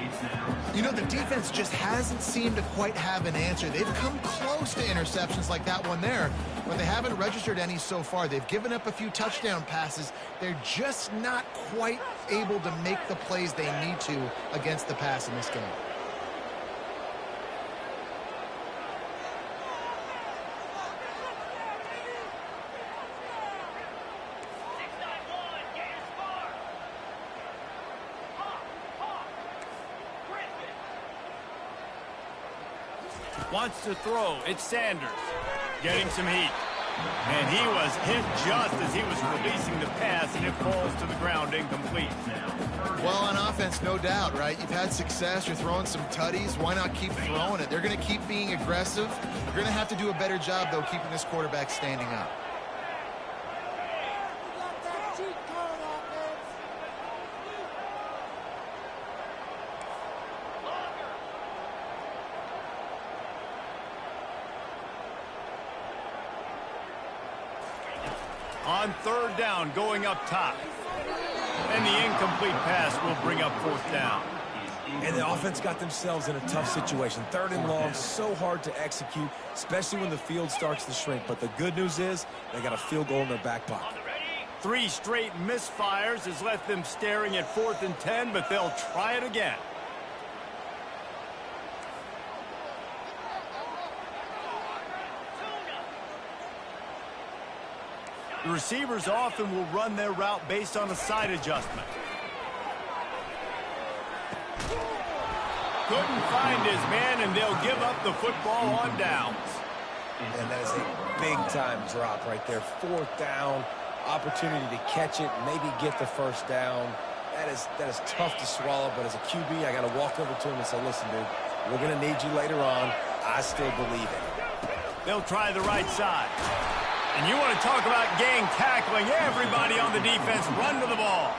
You know, the defense just hasn't seemed to quite have an answer. They've come close to interceptions like that one there, but they haven't registered any so far. They've given up a few touchdown passes. They're just not quite able to make the plays they need to against the pass in this game. Wants to throw. It's Sanders. Getting some heat. And he was hit just as he was releasing the pass, and it falls to the ground incomplete. Well, on offense, no doubt, right? You've had success. You're throwing some tutties. Why not keep throwing it? They're going to keep being aggressive. You're going to have to do a better job, though, keeping this quarterback standing up. On 3rd down, going up top. And the incomplete pass will bring up 4th down. And the offense got themselves in a tough situation. 3rd and long, so hard to execute, especially when the field starts to shrink. But the good news is they got a field goal in their back pocket. 3 straight misfires has left them staring at 4th and 10, but they'll try it again. The receivers often will run their route based on a side adjustment. Couldn't find his man, and they'll give up the football on downs. And that is a big-time drop right there. 4th down, opportunity to catch it, maybe get the 1st down. That is tough to swallow, but as a QB, I got to walk over to him and say, listen, dude, we're going to need you later on. I still believe it. They'll try the right side. And you want to talk about gang tackling. Everybody on the defense run to the ball.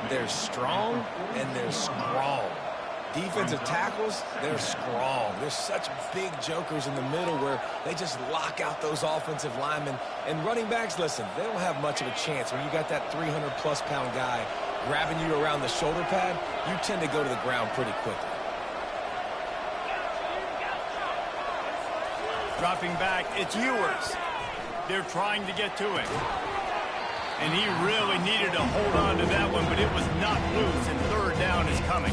They're strong and they're strong. Defensive tackles, they're strong. There's such big jokers in the middle where they just lock out those offensive linemen. And running backs, listen, they don't have much of a chance. When you got that 300-plus pound guy grabbing you around the shoulder pad, you tend to go to the ground pretty quickly. Dropping back, it's Ewers. They're trying to get to him. And he really needed to hold on to that one, but it was not loose, and third down is coming.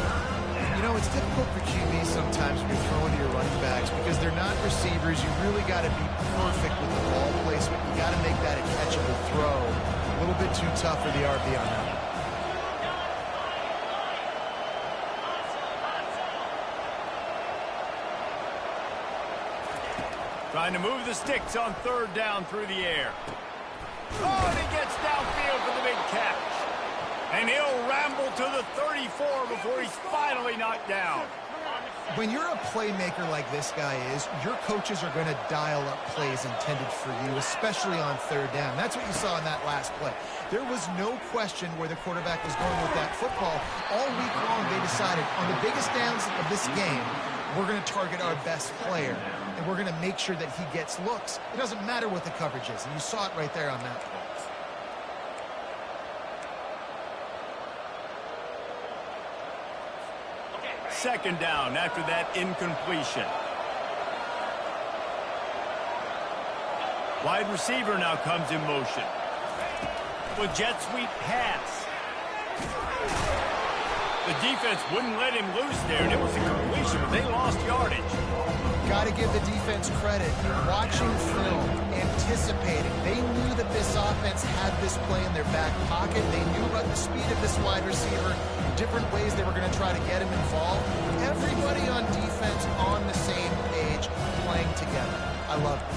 You know, it's difficult for QBs sometimes when you're throwing to your running backs because they're not receivers. You really got to be perfect with the ball placement. You got to make that a catchable throw. A little bit too tough for the RB on that one. Trying to move the sticks on third down through the air. Oh, and he gets downfield for the big catch. And he'll ramble to the 34 before he's finally knocked down. When you're a playmaker like this guy is, your coaches are going to dial up plays intended for you, especially on third down. That's what you saw in that last play. There was no question where the quarterback was going with that football. All week long, they decided on the biggest downs of this game, we're going to target our best player, and we're going to make sure that he gets looks. It doesn't matter what the coverage is, and you saw it right there on that play. Second down after that incompletion. Wide receiver now comes in motion. With jet sweep pass. The defense wouldn't let him loose there, and it was a completion, but they lost yardage. Got to give the defense credit. Watching film, anticipating. They knew that this offense had this play in their back pocket. They knew about the speed of this wide receiver, different ways they were going to try to get him involved. Everybody on defense on the same page, playing together. I love it.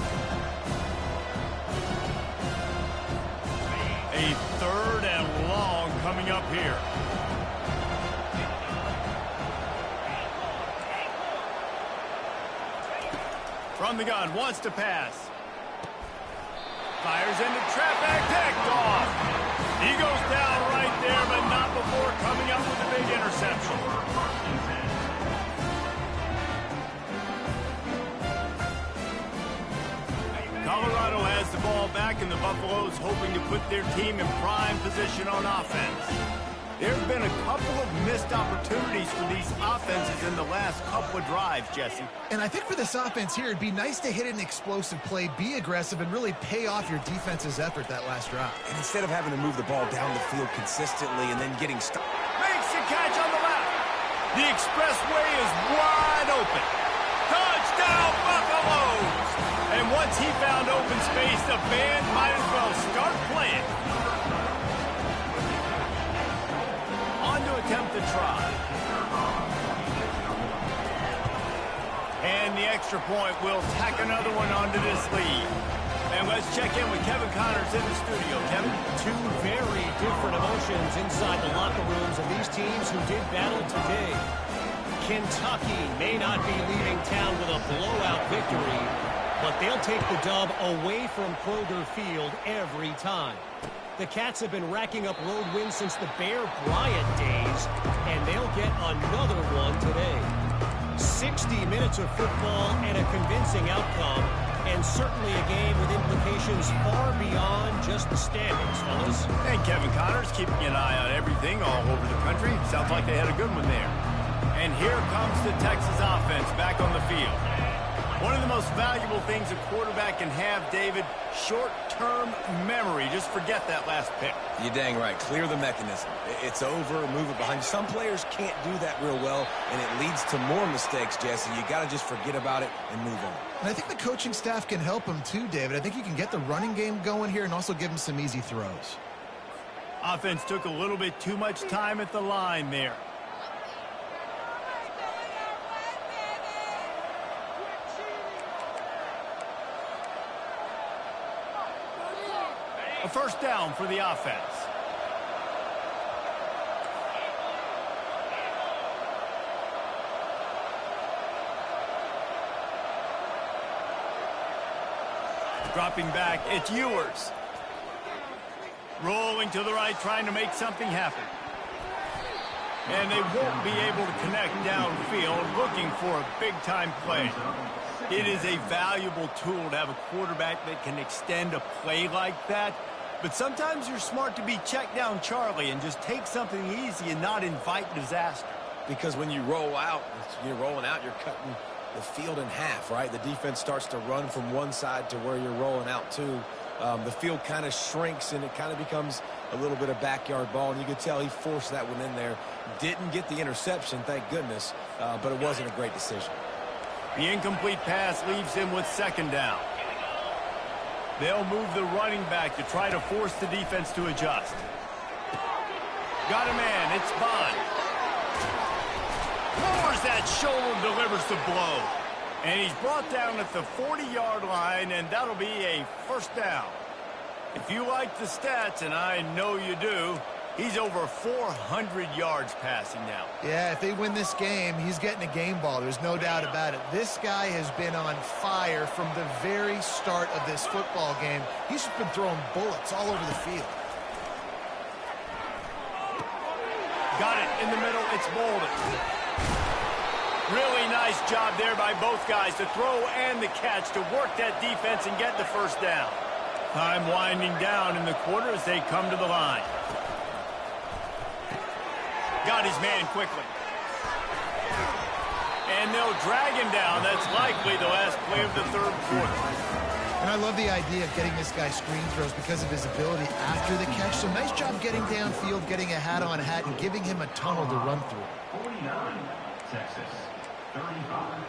A third and long coming up here. From the gun, wants to pass. Fires into traffic, picked off. He goes down right there, but not before coming up with a big interception. Colorado has the ball back, and the Buffaloes hoping to put their team in prime position on offense. There have been a couple of missed opportunities for these offenses in the last couple of drives, Jesse. And I think for this offense here, it'd be nice to hit an explosive play, be aggressive, and really pay off your defense's effort that last drive. And instead of having to move the ball down the field consistently and then getting stuck. Makes the catch on the left. The expressway is wide open. Touchdown, Buffaloes! And once he found open space, the band might as well start playing. Attempt to try. And the extra point will tack another one onto this lead. And let's check in with Kevin Connors in the studio. Kevin? Two very different emotions inside the locker rooms of these teams who did battle today. Kentucky may not be leaving town with a blowout victory, but they'll take the dub away from Kroger Field every time. The Cats have been racking up road wins since the Bear Bryant days, and they'll get another one today. 60 minutes of football and a convincing outcome, and certainly a game with implications far beyond just the standings, fellas. And Kevin Connors keeping an eye on everything all over the country. Sounds like they had a good one there. And here comes the Texas offense back on the field. One of the most valuable things a quarterback can have, David, short-term memory. Just forget that last pick. You're dang right. Clear the mechanism. It's over, move it behind you. Some players can't do that real well, and it leads to more mistakes, Jesse. You got to just forget about it and move on. And I think the coaching staff can help him too, David. I think you can get the running game going here and also give him some easy throws. Offense took a little bit too much time at the line there. A first down for the offense. Dropping back, it's Ewers. Rolling to the right, trying to make something happen. And they won't be able to connect downfield, looking for a big-time play. It is a valuable tool to have a quarterback that can extend a play like that. But sometimes you're smart to be check down Charlie and just take something easy and not invite disaster. Because when you roll out, you're rolling out, you're cutting the field in half, right? The defense starts to run from one side to where you're rolling out to. The field kind of shrinks, and it kind of becomes a little bit of backyard ball, and you could tell he forced that one in there. Didn't get the interception, thank goodness, but it wasn't a great decision. The incomplete pass leaves him with second down. They'll move the running back to try to force the defense to adjust. Got a man, it's Bond. Lowers that shoulder, delivers the blow. And he's brought down at the 40-yard line, and that'll be a first down. If you like the stats, and I know you do, he's over 400 yards passing now. Yeah, if they win this game, he's getting a game ball. There's no doubt about it. This guy has been on fire from the very start of this football game. He's just been throwing bullets all over the field. Got it in the middle. It's Bolden. Really nice job there by both guys to throw and the catch to work that defense and get the first down. Time winding down in the quarter as they come to the line. Got his man quickly. And they'll drag him down. That's likely the last play of the third quarter. And I love the idea of getting this guy screen throws because of his ability after the catch. So nice job getting downfield, getting a hat-on-hat, and giving him a tunnel to run through. 49, Texas. 35.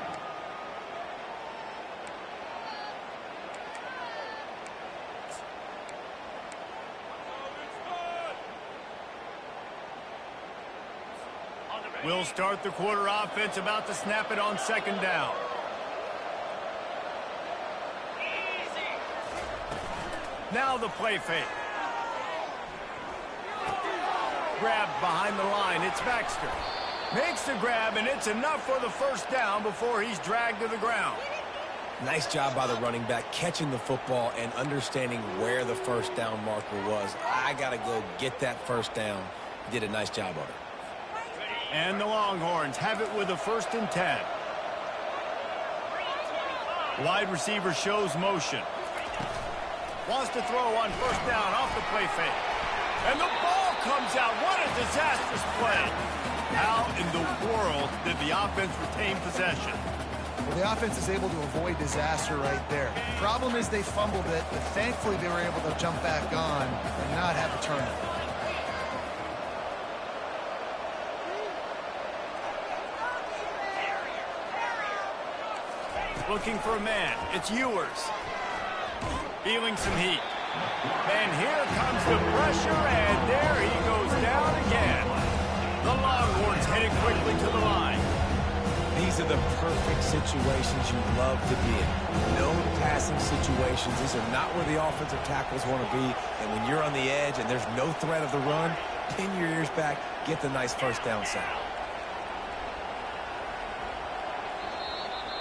We'll start the quarter offense, about to snap it on second down. Now the play fake. Grabbed behind the line. It's Baxter. Makes the grab, and it's enough for the first down before he's dragged to the ground. Nice job by the running back catching the football and understanding where the first down marker was. I got to go get that first down. He did a nice job of it. And the Longhorns have it with a 1st and 10. Wide receiver shows motion. Wants to throw on first down off the play fake. And the ball comes out. What a disastrous play. How in the world did the offense retain possession? Well, the offense is able to avoid disaster right there. The problem is they fumbled it, but thankfully they were able to jump back on and not have a turnover. Looking for a man. It's Ewers. Feeling some heat. And here comes the pressure, and there he goes down again. The Longhorns headed quickly to the line. These are the perfect situations you love to be in. No passing situations. These are not where the offensive tackles want to be. And when you're on the edge and there's no threat of the run, pin your ears back, get the nice first down sack.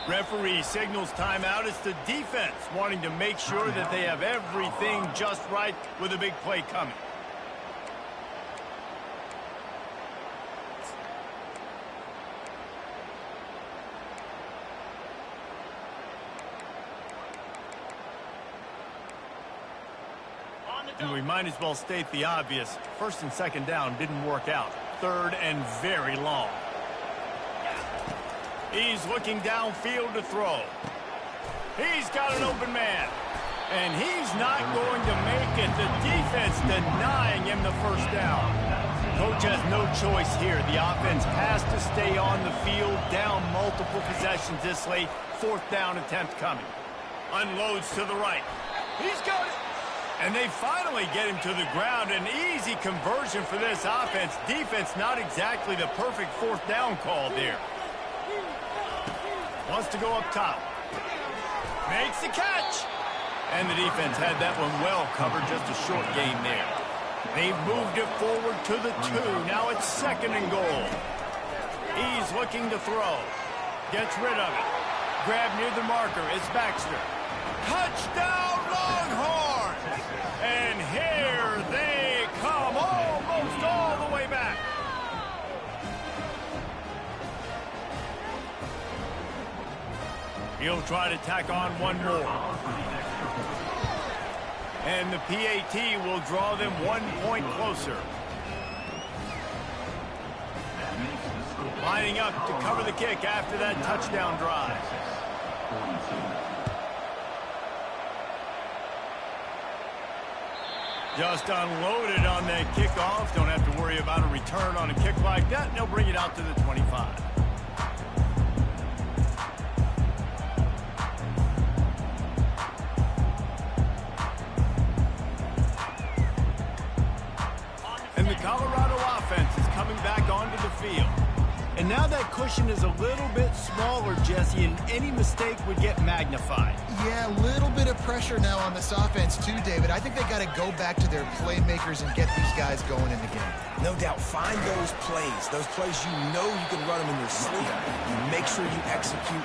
Referee signals timeout. It's the defense wanting to make sure that they have everything just right with a big play coming. And we might as well state the obvious. 1st and 2nd down didn't work out. 3rd and very long. He's looking downfield to throw. He's got an open man. And he's not going to make it. The defense denying him the first down. Coach has no choice here. The offense has to stay on the field, down multiple possessions this late. 4th down attempt coming. Unloads to the right. He's got it. And they finally get him to the ground. An easy conversion for this offense. Defense not exactly the perfect 4th down call there. Wants to go up top. Makes the catch. And the defense had that one well covered. Just a short gain there. They've moved it forward to the 2. Now it's 2nd and goal. He's looking to throw. Gets rid of it. Grab near the marker. It's Baxter. Touchdown Longhorns! And here they come almost all the way back. He'll try to tack on one more. And the PAT will draw them 1 point closer. lining up to cover the kick after that touchdown drive. Just unloaded on that kickoff. Don't have to worry about a return on a kick like that. And they'll bring it out to the 25. And the Colorado offense is coming back onto the field. And now that cushion is a little bit smaller, Jesse, and any mistake would get magnified. Yeah, a little bit of pressure now on this offense too, David. I think they got to go back to their playmakers and get these guys going in the game. No doubt, find those plays you know you can run them in your sleep. You make sure you execute,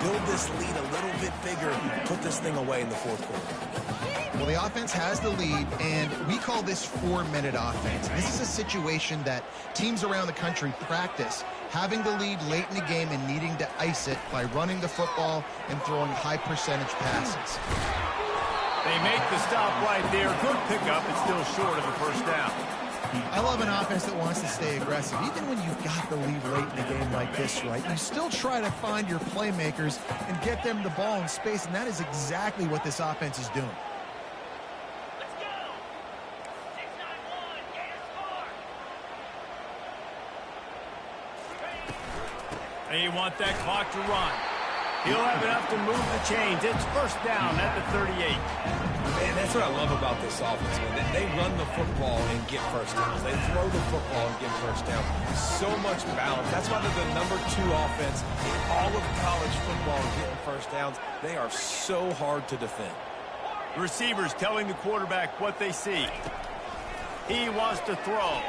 build this lead a little bit bigger, put this thing away in the fourth quarter. Well, the offense has the lead, and we call this 4-minute offense. This is a situation that teams around the country practice, having the lead late in the game and needing to ice it by running the football and throwing high-percentage passes. They make the stop right there. Good pickup. It's still short of a first down. I love an offense that wants to stay aggressive. Even when you've got the lead late in a game like this, right, you still try to find your playmakers and get them the ball in space, and that is exactly what this offense is doing. They want that clock to run. He'll have enough to move the chains. It's first down at the 38. Man, that's what I love about this offense, man. They run the football and get first downs. They throw the football and get first down. So much balance. That's why they're the #2 offense in all of college football and getting first downs. They are so hard to defend. Receivers telling the quarterback what they see. He wants to throw.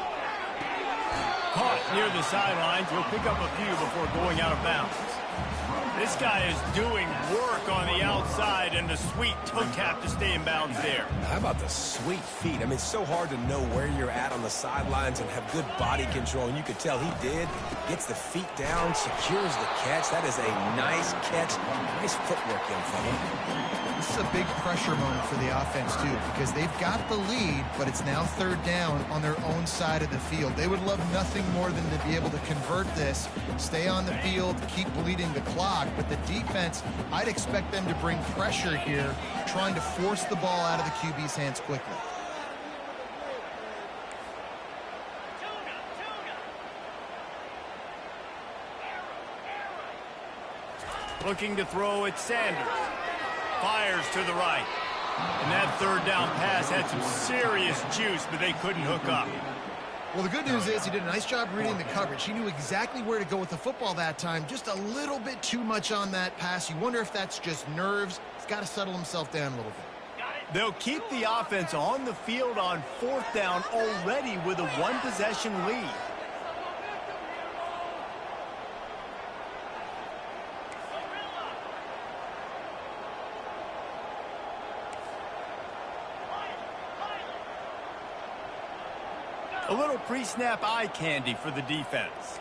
Caught near the sidelines. He'll pick up a few before going out of bounds. This guy is doing work on the outside, and the sweet toe tap to stay in bounds there. How about the sweet feet? I mean, it's so hard to know where you're at on the sidelines and have good body control, and you could tell he did. Gets the feet down, secures the catch. That is a nice catch. Nice footwork, young fella. This is a big pressure moment for the offense, too, because they've got the lead, but it's now third down on their own side of the field. They would love nothing more than to be able to convert this, stay on the field, keep bleeding the clock. But the defense, I'd expect them to bring pressure here, trying to force the ball out of the QB's hands quickly. Looking to throw at Sanders. Fires to the right. And that third down pass had some serious juice, but they couldn't hook up. Well, the good news is he did a nice job reading the coverage. He knew exactly where to go with the football that time. Just a little bit too much on that pass. You wonder if that's just nerves. He's got to settle himself down a little bit. They'll keep the offense on the field on fourth down already with a one-possession lead. A little pre-snap eye candy for the defense.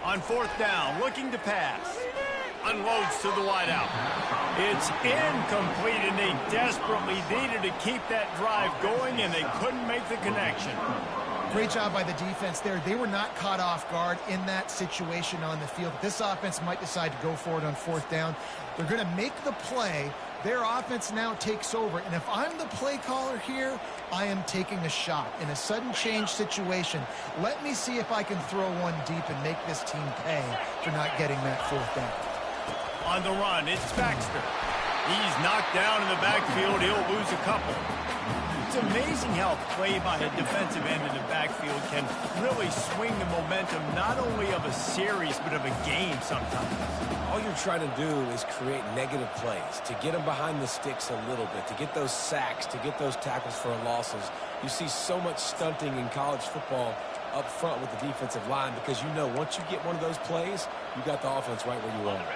On fourth down, looking to pass. Unloads to the wideout. It's incomplete, and they desperately needed to keep that drive going, and they couldn't make the connection. Great job by the defense there. They were not caught off guard in that situation on the field. This offense might decide to go for it on fourth down. They're going to make the play. Their offense now takes over, and if I'm the play caller here, I am taking a shot. In a sudden change situation, let me see if I can throw one deep and make this team pay for not getting that fourth down. On the run, it's Baxter. He's knocked down in the backfield. He'll lose a couple. It's amazing how play by a defensive end in the backfield can really swing the momentum not only of a series but of a game sometimes. All you're trying to do is create negative plays, to get them behind the sticks a little bit, to get those sacks, to get those tackles for losses. You see so much stunting in college football up front with the defensive line because you know once you get one of those plays, you got the offense right where you want it.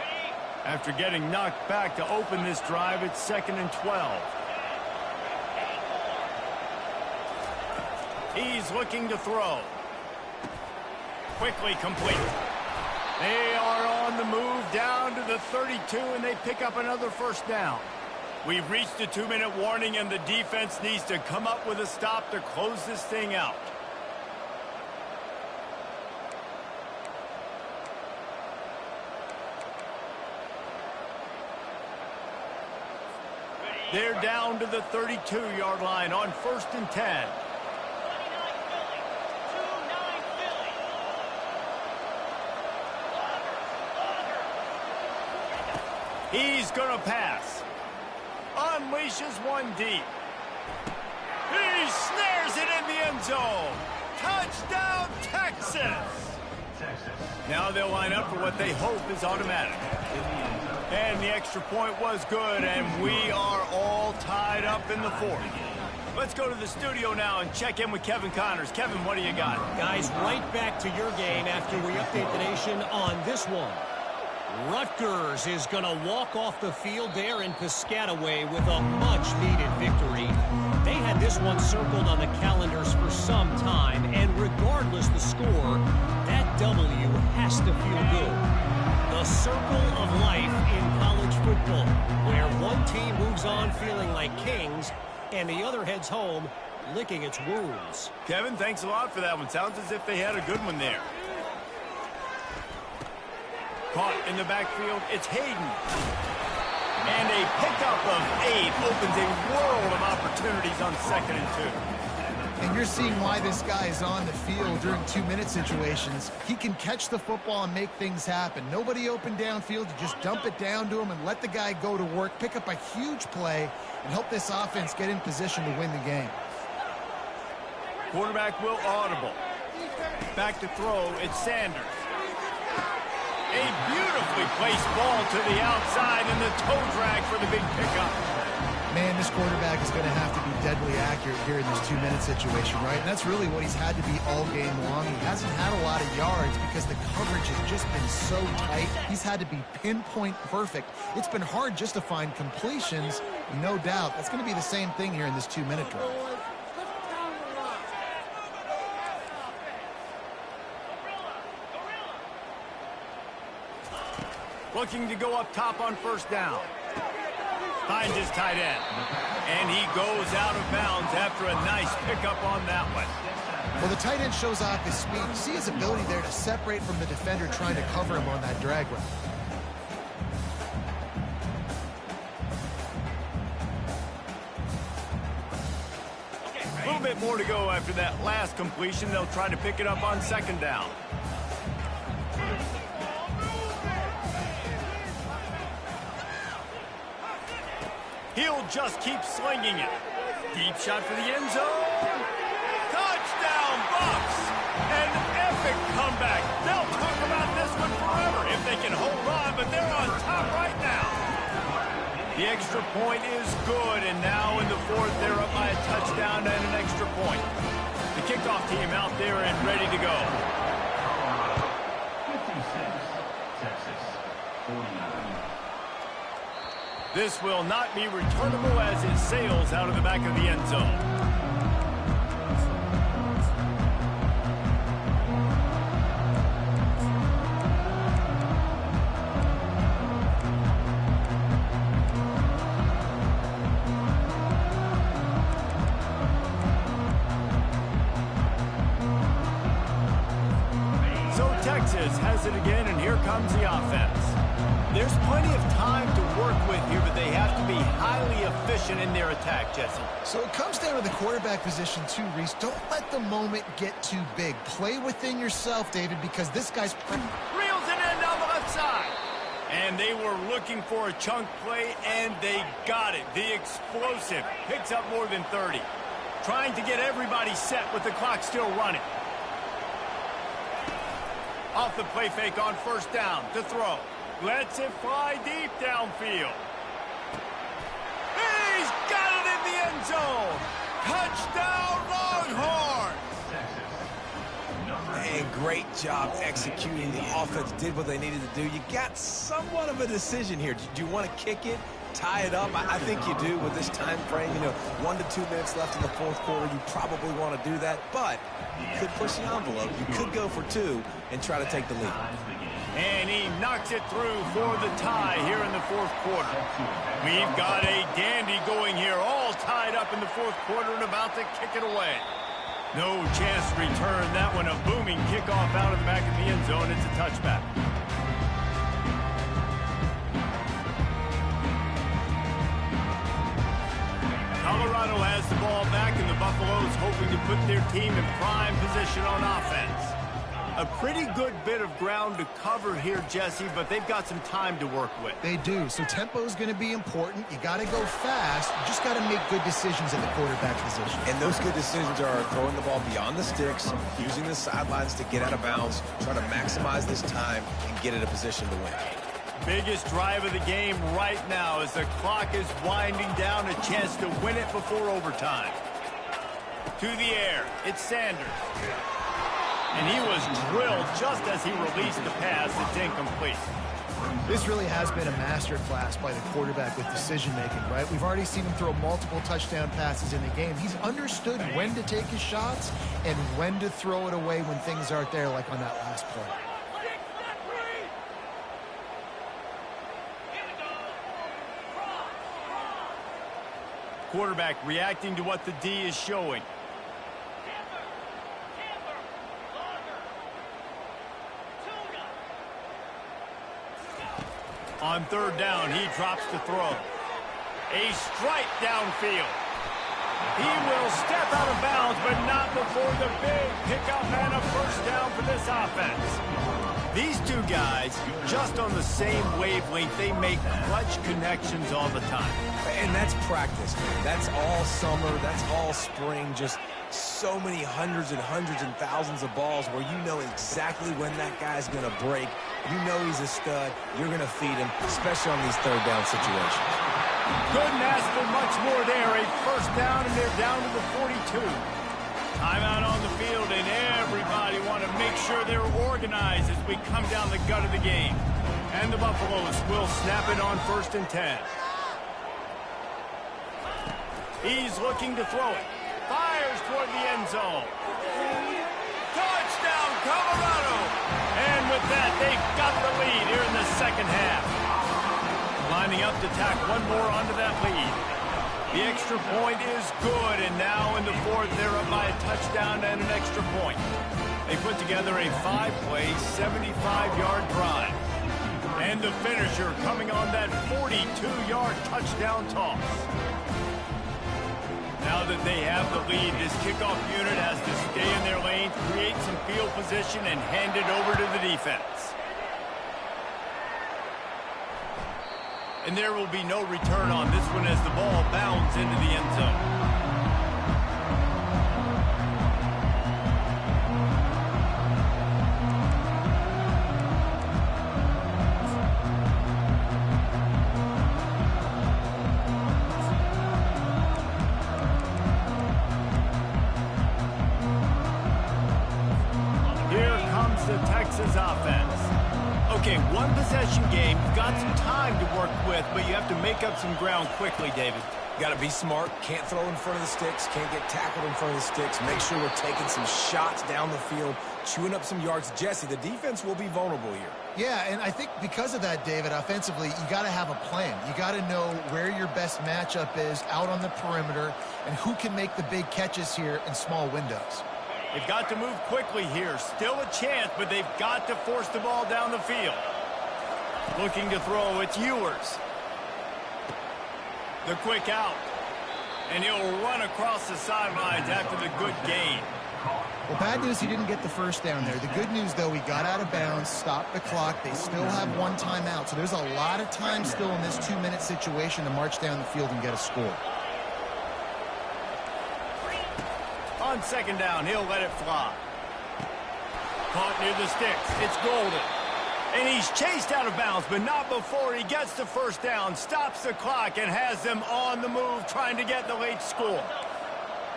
After getting knocked back to open this drive, it's 2nd and 12. He's looking to throw. Quickly complete. They are on the move down to the 32, and they pick up another first down. We've reached a 2-minute warning, and the defense needs to come up with a stop to close this thing out. They're down to the 32-yard line on 1st and 10. He's going to pass. Unleashes one deep. He snares it in the end zone. Touchdown, Texas. Now they'll line up for what they hope is automatic. And the extra point was good, and we are all tied up in the fourth. Let's go to the studio now and check in with Kevin Connors. Kevin, what do you got? Guys, right back to your game after we update the nation on this one. Rutgers is going to walk off the field there in Piscataway with a much-needed victory. They had this one circled on the calendars for some time, and regardless the score, that W has to feel good. The circle of life in college football, where one team moves on feeling like kings, and the other heads home licking its wounds. Kevin, thanks a lot for that one. Sounds as if they had a good one there. Caught in the backfield, it's Hayden. And a pickup of 8 opens a world of opportunities on 2nd and 2. And you're seeing why this guy is on the field during 2-minute situations. He can catch the football and make things happen. Nobody open downfield. You just dump it down to him and let the guy go to work, pick up a huge play, and help this offense get in position to win the game. Quarterback will audible. Back to throw, it's Sanders. A beautifully placed ball to the outside and the toe drag for the big pickup. Man, this quarterback is going to have to be deadly accurate here in this 2-minute situation, right? And that's really what he's had to be all game long. He hasn't had a lot of yards because the coverage has just been so tight. He's had to be pinpoint perfect. It's been hard just to find completions, no doubt. That's going to be the same thing here in this 2-minute drive. Looking to go up top on 1st down. Finds his tight end. And he goes out of bounds after a nice pickup on that one. Well, the tight end shows off his speed. You see his ability there to separate from the defender trying to cover him on that drag route. A little bit more to go after that last completion. They'll try to pick it up on 2nd down. He'll just keep slinging it. Deep shot for the end zone. Touchdown, Bucks! An epic comeback. They'll talk about this one forever if they can hold on, but they're on top right now. The extra point is good, and now in the fourth, they're up by a touchdown and an extra point. The kickoff team out there and ready to go. 56, Texas, 49. This will not be returnable as it sails out of the back of the end zone. So Texas has it again, and here comes the offense. There's plenty of time to work with here, but they have to be highly efficient in their attack, Jesse. So it comes down to the quarterback position too, Reese. Don't let the moment get too big. Play within yourself, David, because this guy's... Reels it in down the left side. And they were looking for a chunk play, and they got it. The explosive picks up more than 30. Trying to get everybody set with the clock still running. Off the play fake on 1st down to throw. Lets it fly deep downfield. He's got it in the end zone. Touchdown, Longhorns. Man, great job executing. The offense did what they needed to do. You got somewhat of a decision here. Do you want to kick it, tie it up? I think you do with this time frame. 1 to 2 minutes left in the fourth quarter. You probably want to do that, but you could push the envelope. You could go for 2 and try to take the lead. And he knocks it through for the tie here in the fourth quarter. We've got a dandy going here, all tied up in the fourth quarter and about to kick it away. No chance to return that one. A booming kickoff out of the back of the end zone. It's a touchback. put their team in prime position on offense. A pretty good bit of ground to cover here, Jesse, but they've got some time to work with. They do. So tempo is going to be important. You got to go fast. You just got to make good decisions at the quarterback position. And those good decisions are throwing the ball beyond the sticks, using the sidelines to get out of bounds, trying to maximize this time and get in a position to win. Biggest drive of the game right now as the clock is winding down, a chance to win it before overtime. To the air, it's Sanders. And he was drilled just as he released the pass. It's incomplete. This really has been a masterclass by the quarterback with decision-making, right? We've already seen him throw multiple touchdown passes in the game. He's understood when to take his shots and when to throw it away when things aren't there, like on that last play. Quarterback reacting to what the D is showing. On third down, he drops to throw. A strike downfield. He will step out of bounds, but not before the big pickup and a first down for this offense. These two guys, just on the same wavelength, they make clutch connections all the time. And that's practice. That's all summer. That's all spring. Just so many hundreds and thousands of balls where you know exactly when that guy's going to break. You know he's a stud. You're going to feed him, especially on these third down situations. Couldn't ask for much more there. A first down, and they're down to the 42. Timeout on the field, and everybody want to make sure they're organized as we come down the gut of the game. And the Buffaloes will snap it on 1st and 10. He's looking to throw it. Fires toward the end zone. Touchdown, Colorado! And with that, they've got the lead here in the second half. Lining up to tack one more onto that lead. The extra point is good, and now in the fourth, they're up by a touchdown and an extra point. They put together a 5-play, 75-yard drive. And the finisher coming on that 42-yard touchdown toss. Now that they have the lead, this kickoff unit has to stay in their lane, create some field position, and hand it over to the defense. And there will be no return on this one as the ball bounds into the end zone. The Texas offense. Okay, one possession game. You've got some time to work with, but you have to make up some ground quickly, David. Got to be smart. Can't throw in front of the sticks. Can't get tackled in front of the sticks. Make sure we're taking some shots down the field, chewing up some yards. Jesse, the defense will be vulnerable here. Yeah, and I think because of that, David, offensively, you got to have a plan. You got to know where your best matchup is out on the perimeter and who can make the big catches here in small windows. They've got to move quickly here. Still a chance, but they've got to force the ball down the field. Looking to throw, it's Ewers. The quick out. And he'll run across the sidelines after the good gain. Well, bad news, he didn't get the first down there. The good news, though, he got out of bounds, stopped the clock. They still have one timeout. So there's a lot of time still in this 2-minute situation to march down the field and get a score. On second down, he'll let it fly. Caught near the sticks. It's Golden. And he's chased out of bounds, but not before he gets the first down, stops the clock, and has them on the move trying to get the late score.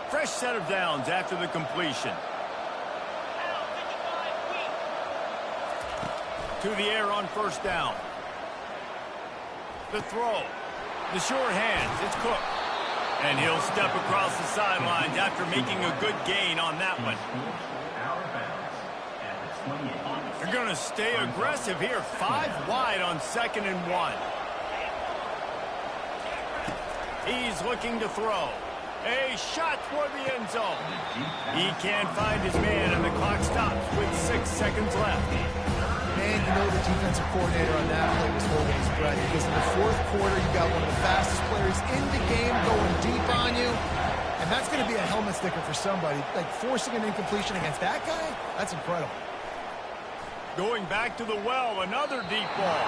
Fresh set of downs after the completion. To the air on first down. The throw. The sure hands. It's Cook. And he'll step across the sidelines after making a good gain on that one. They're going to stay aggressive here. 5 wide on 2nd and 1. He's looking to throw. A shot toward the end zone. He can't find his man, and the clock stops with 6 seconds left. And you know the defensive coordinator on that play was holding his breath because in the fourth quarter, you got one of the fastest players in the game going deep on you. And that's going to be a helmet sticker for somebody. Like, forcing an incompletion against that guy, that's incredible. Going back to the well, another deep ball.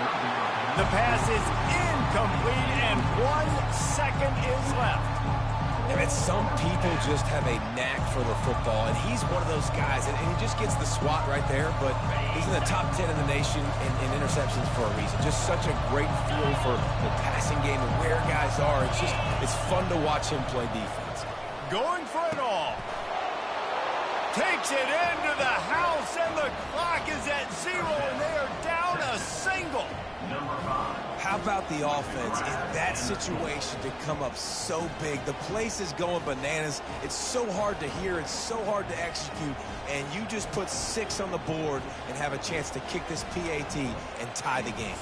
The pass is incomplete, and 1 second is left. I mean, some people just have a knack for the football, and he's one of those guys, and he just gets the swat right there, but he's in the top 10 in the nation in interceptions for a reason. Just such a great feel for the passing game and where guys are. It's fun to watch him play defense. Going for it all. Takes it into the house, and the clock is at 0, and they are down a single. How about the offense in that situation to come up so big? The place is going bananas. It's so hard to hear. It's so hard to execute. And you just put 6 on the board and have a chance to kick this PAT and tie the game.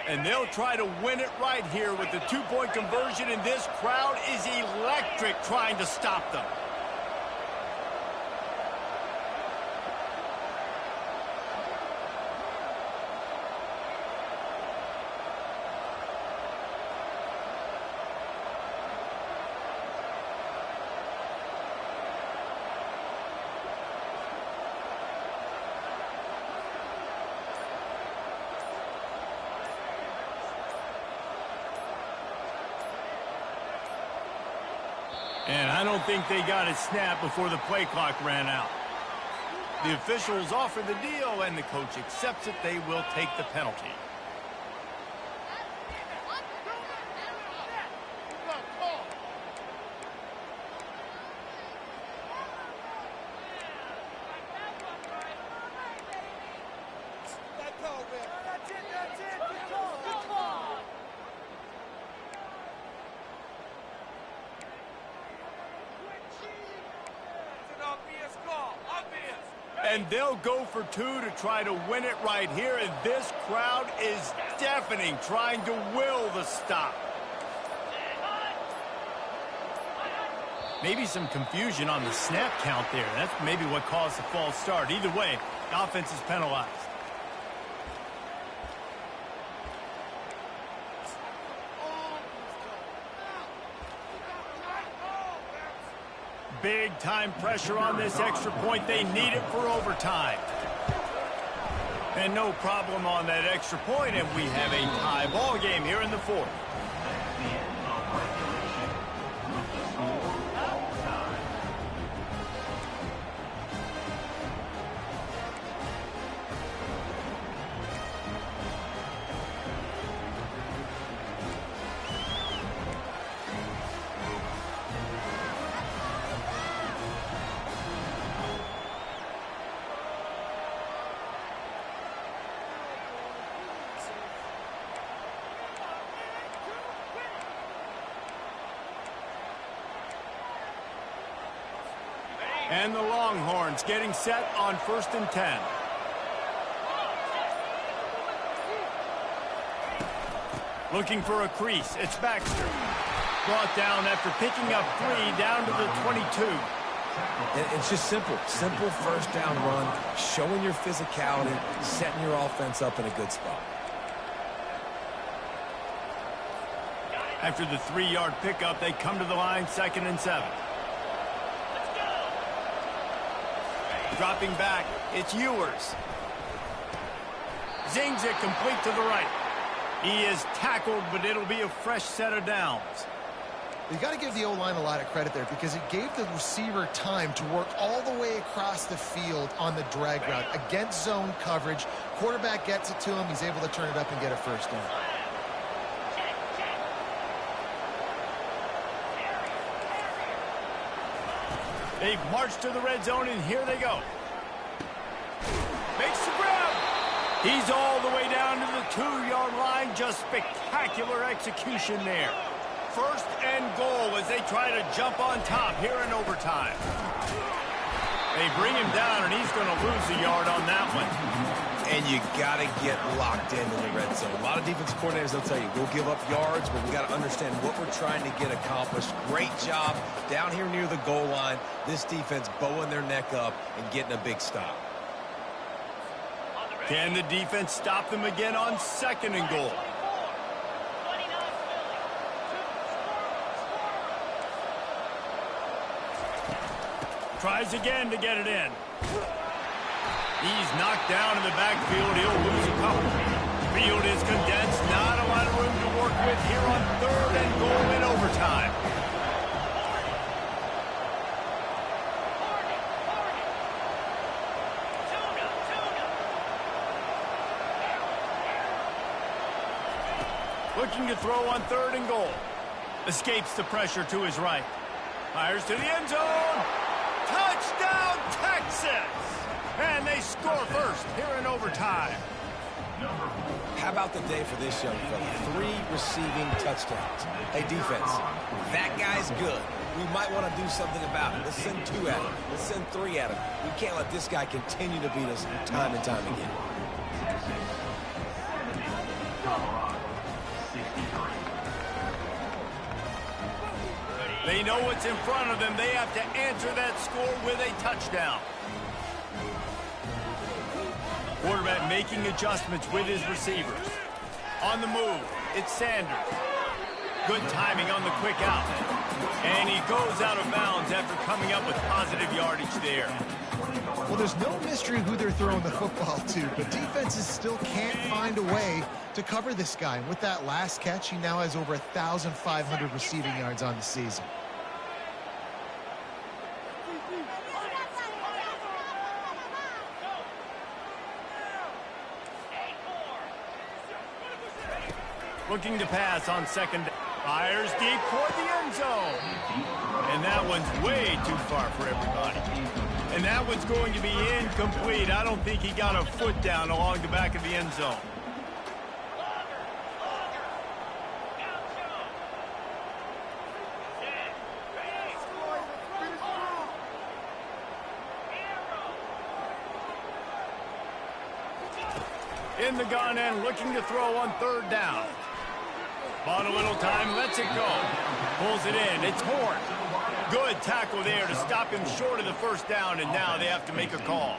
And they'll try to win it right here with the 2-point conversion, and this crowd is electric trying to stop them. And I don't think they got it snapped before the play clock ran out. The officials offer the deal, and the coach accepts it. They will take the penalty. And they'll go for 2 to try to win it right here, and this crowd is deafening, trying to will the stop. Maybe some confusion on the snap count there. That's maybe what caused the false start. Either way, the offense is penalized. Big time pressure on this extra point. They need it for overtime. And no problem on that extra point, and we have a tie ball game here in the 4th. And the Longhorns getting set on 1st and 10. Looking for a crease. It's Baxter. Brought down after picking up 3 down to the 22. It's just simple. Simple first down run, showing your physicality, setting your offense up in a good spot. After the 3-yard pickup, they come to the line 2nd and 7. Dropping back, it's Ewers. Zings it complete to the right. He is tackled, but it'll be a fresh set of downs. You got to give the O-line a lot of credit there because it gave the receiver time to work all the way across the field on the drag route against zone coverage. Quarterback gets it to him. He's able to turn it up and get a first down. They've marched to the red zone, and here they go. Makes the grab. He's all the way down to the 2-yard line. Just spectacular execution there. 1st and goal as they try to jump on top here in overtime. They bring him down, and he's going to lose a yard on that one. And you got to get locked in the red zone. A lot of defensive coordinators, they'll tell you, we'll give up yards, but we got to understand what we're trying to get accomplished. Great job down here near the goal line. This defense bowing their neck up and getting a big stop. Can the defense stop them again on 2nd and goal? Tries again to get it in. He's knocked down in the backfield. He'll lose a couple. Field is condensed. Not a lot of room to work with here on 3rd and goal in overtime. Looking to throw on 3rd and goal. Escapes the pressure to his right. Fires to the end zone. Touchdown, Texas! And they score first here in overtime. How about the day for this young fella? 3 receiving touchdowns. Hey, defense, that guy's good. We might want to do something about it. Let's send 2 at him. Let's send 3 at him. We can't let this guy continue to beat us time and time again. They know what's in front of them. They have to answer that score with a touchdown. Quarterback making adjustments with his receivers. On the move, it's Sanders. Good timing on the quick out. And he goes out of bounds after coming up with positive yardage there. Well, there's no mystery who they're throwing the football to, but defenses still can't find a way to cover this guy. And with that last catch, he now has over 1,500 receiving yards on the season. Looking to pass on 2nd. Fires deep toward the end zone. And that one's way too far for everybody. And that one's going to be incomplete. I don't think he got a foot down along the back of the end zone. In the gun and looking to throw on 3rd down. Bought a little time, lets it go. Pulls it in, it's Horn. Good tackle there to stop him short of the 1st down, and now they have to make a call.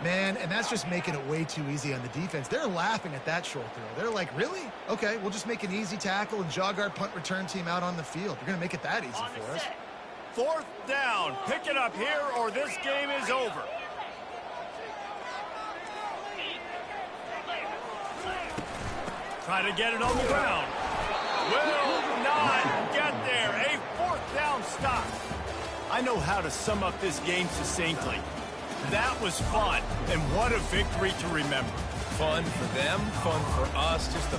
Man, and that's just making it way too easy on the defense. They're laughing at that short throw. They're like, really? Okay, we'll just make an easy tackle and jog our punt return team out on the field. You're going to make it that easy for us. 4th down. Pick it up here or this game is over. Try to get it on the ground. Will not get there. A 4th down stop. I know how to sum up this game succinctly. That was fun, and what a victory to remember. Fun for them, fun for us, just a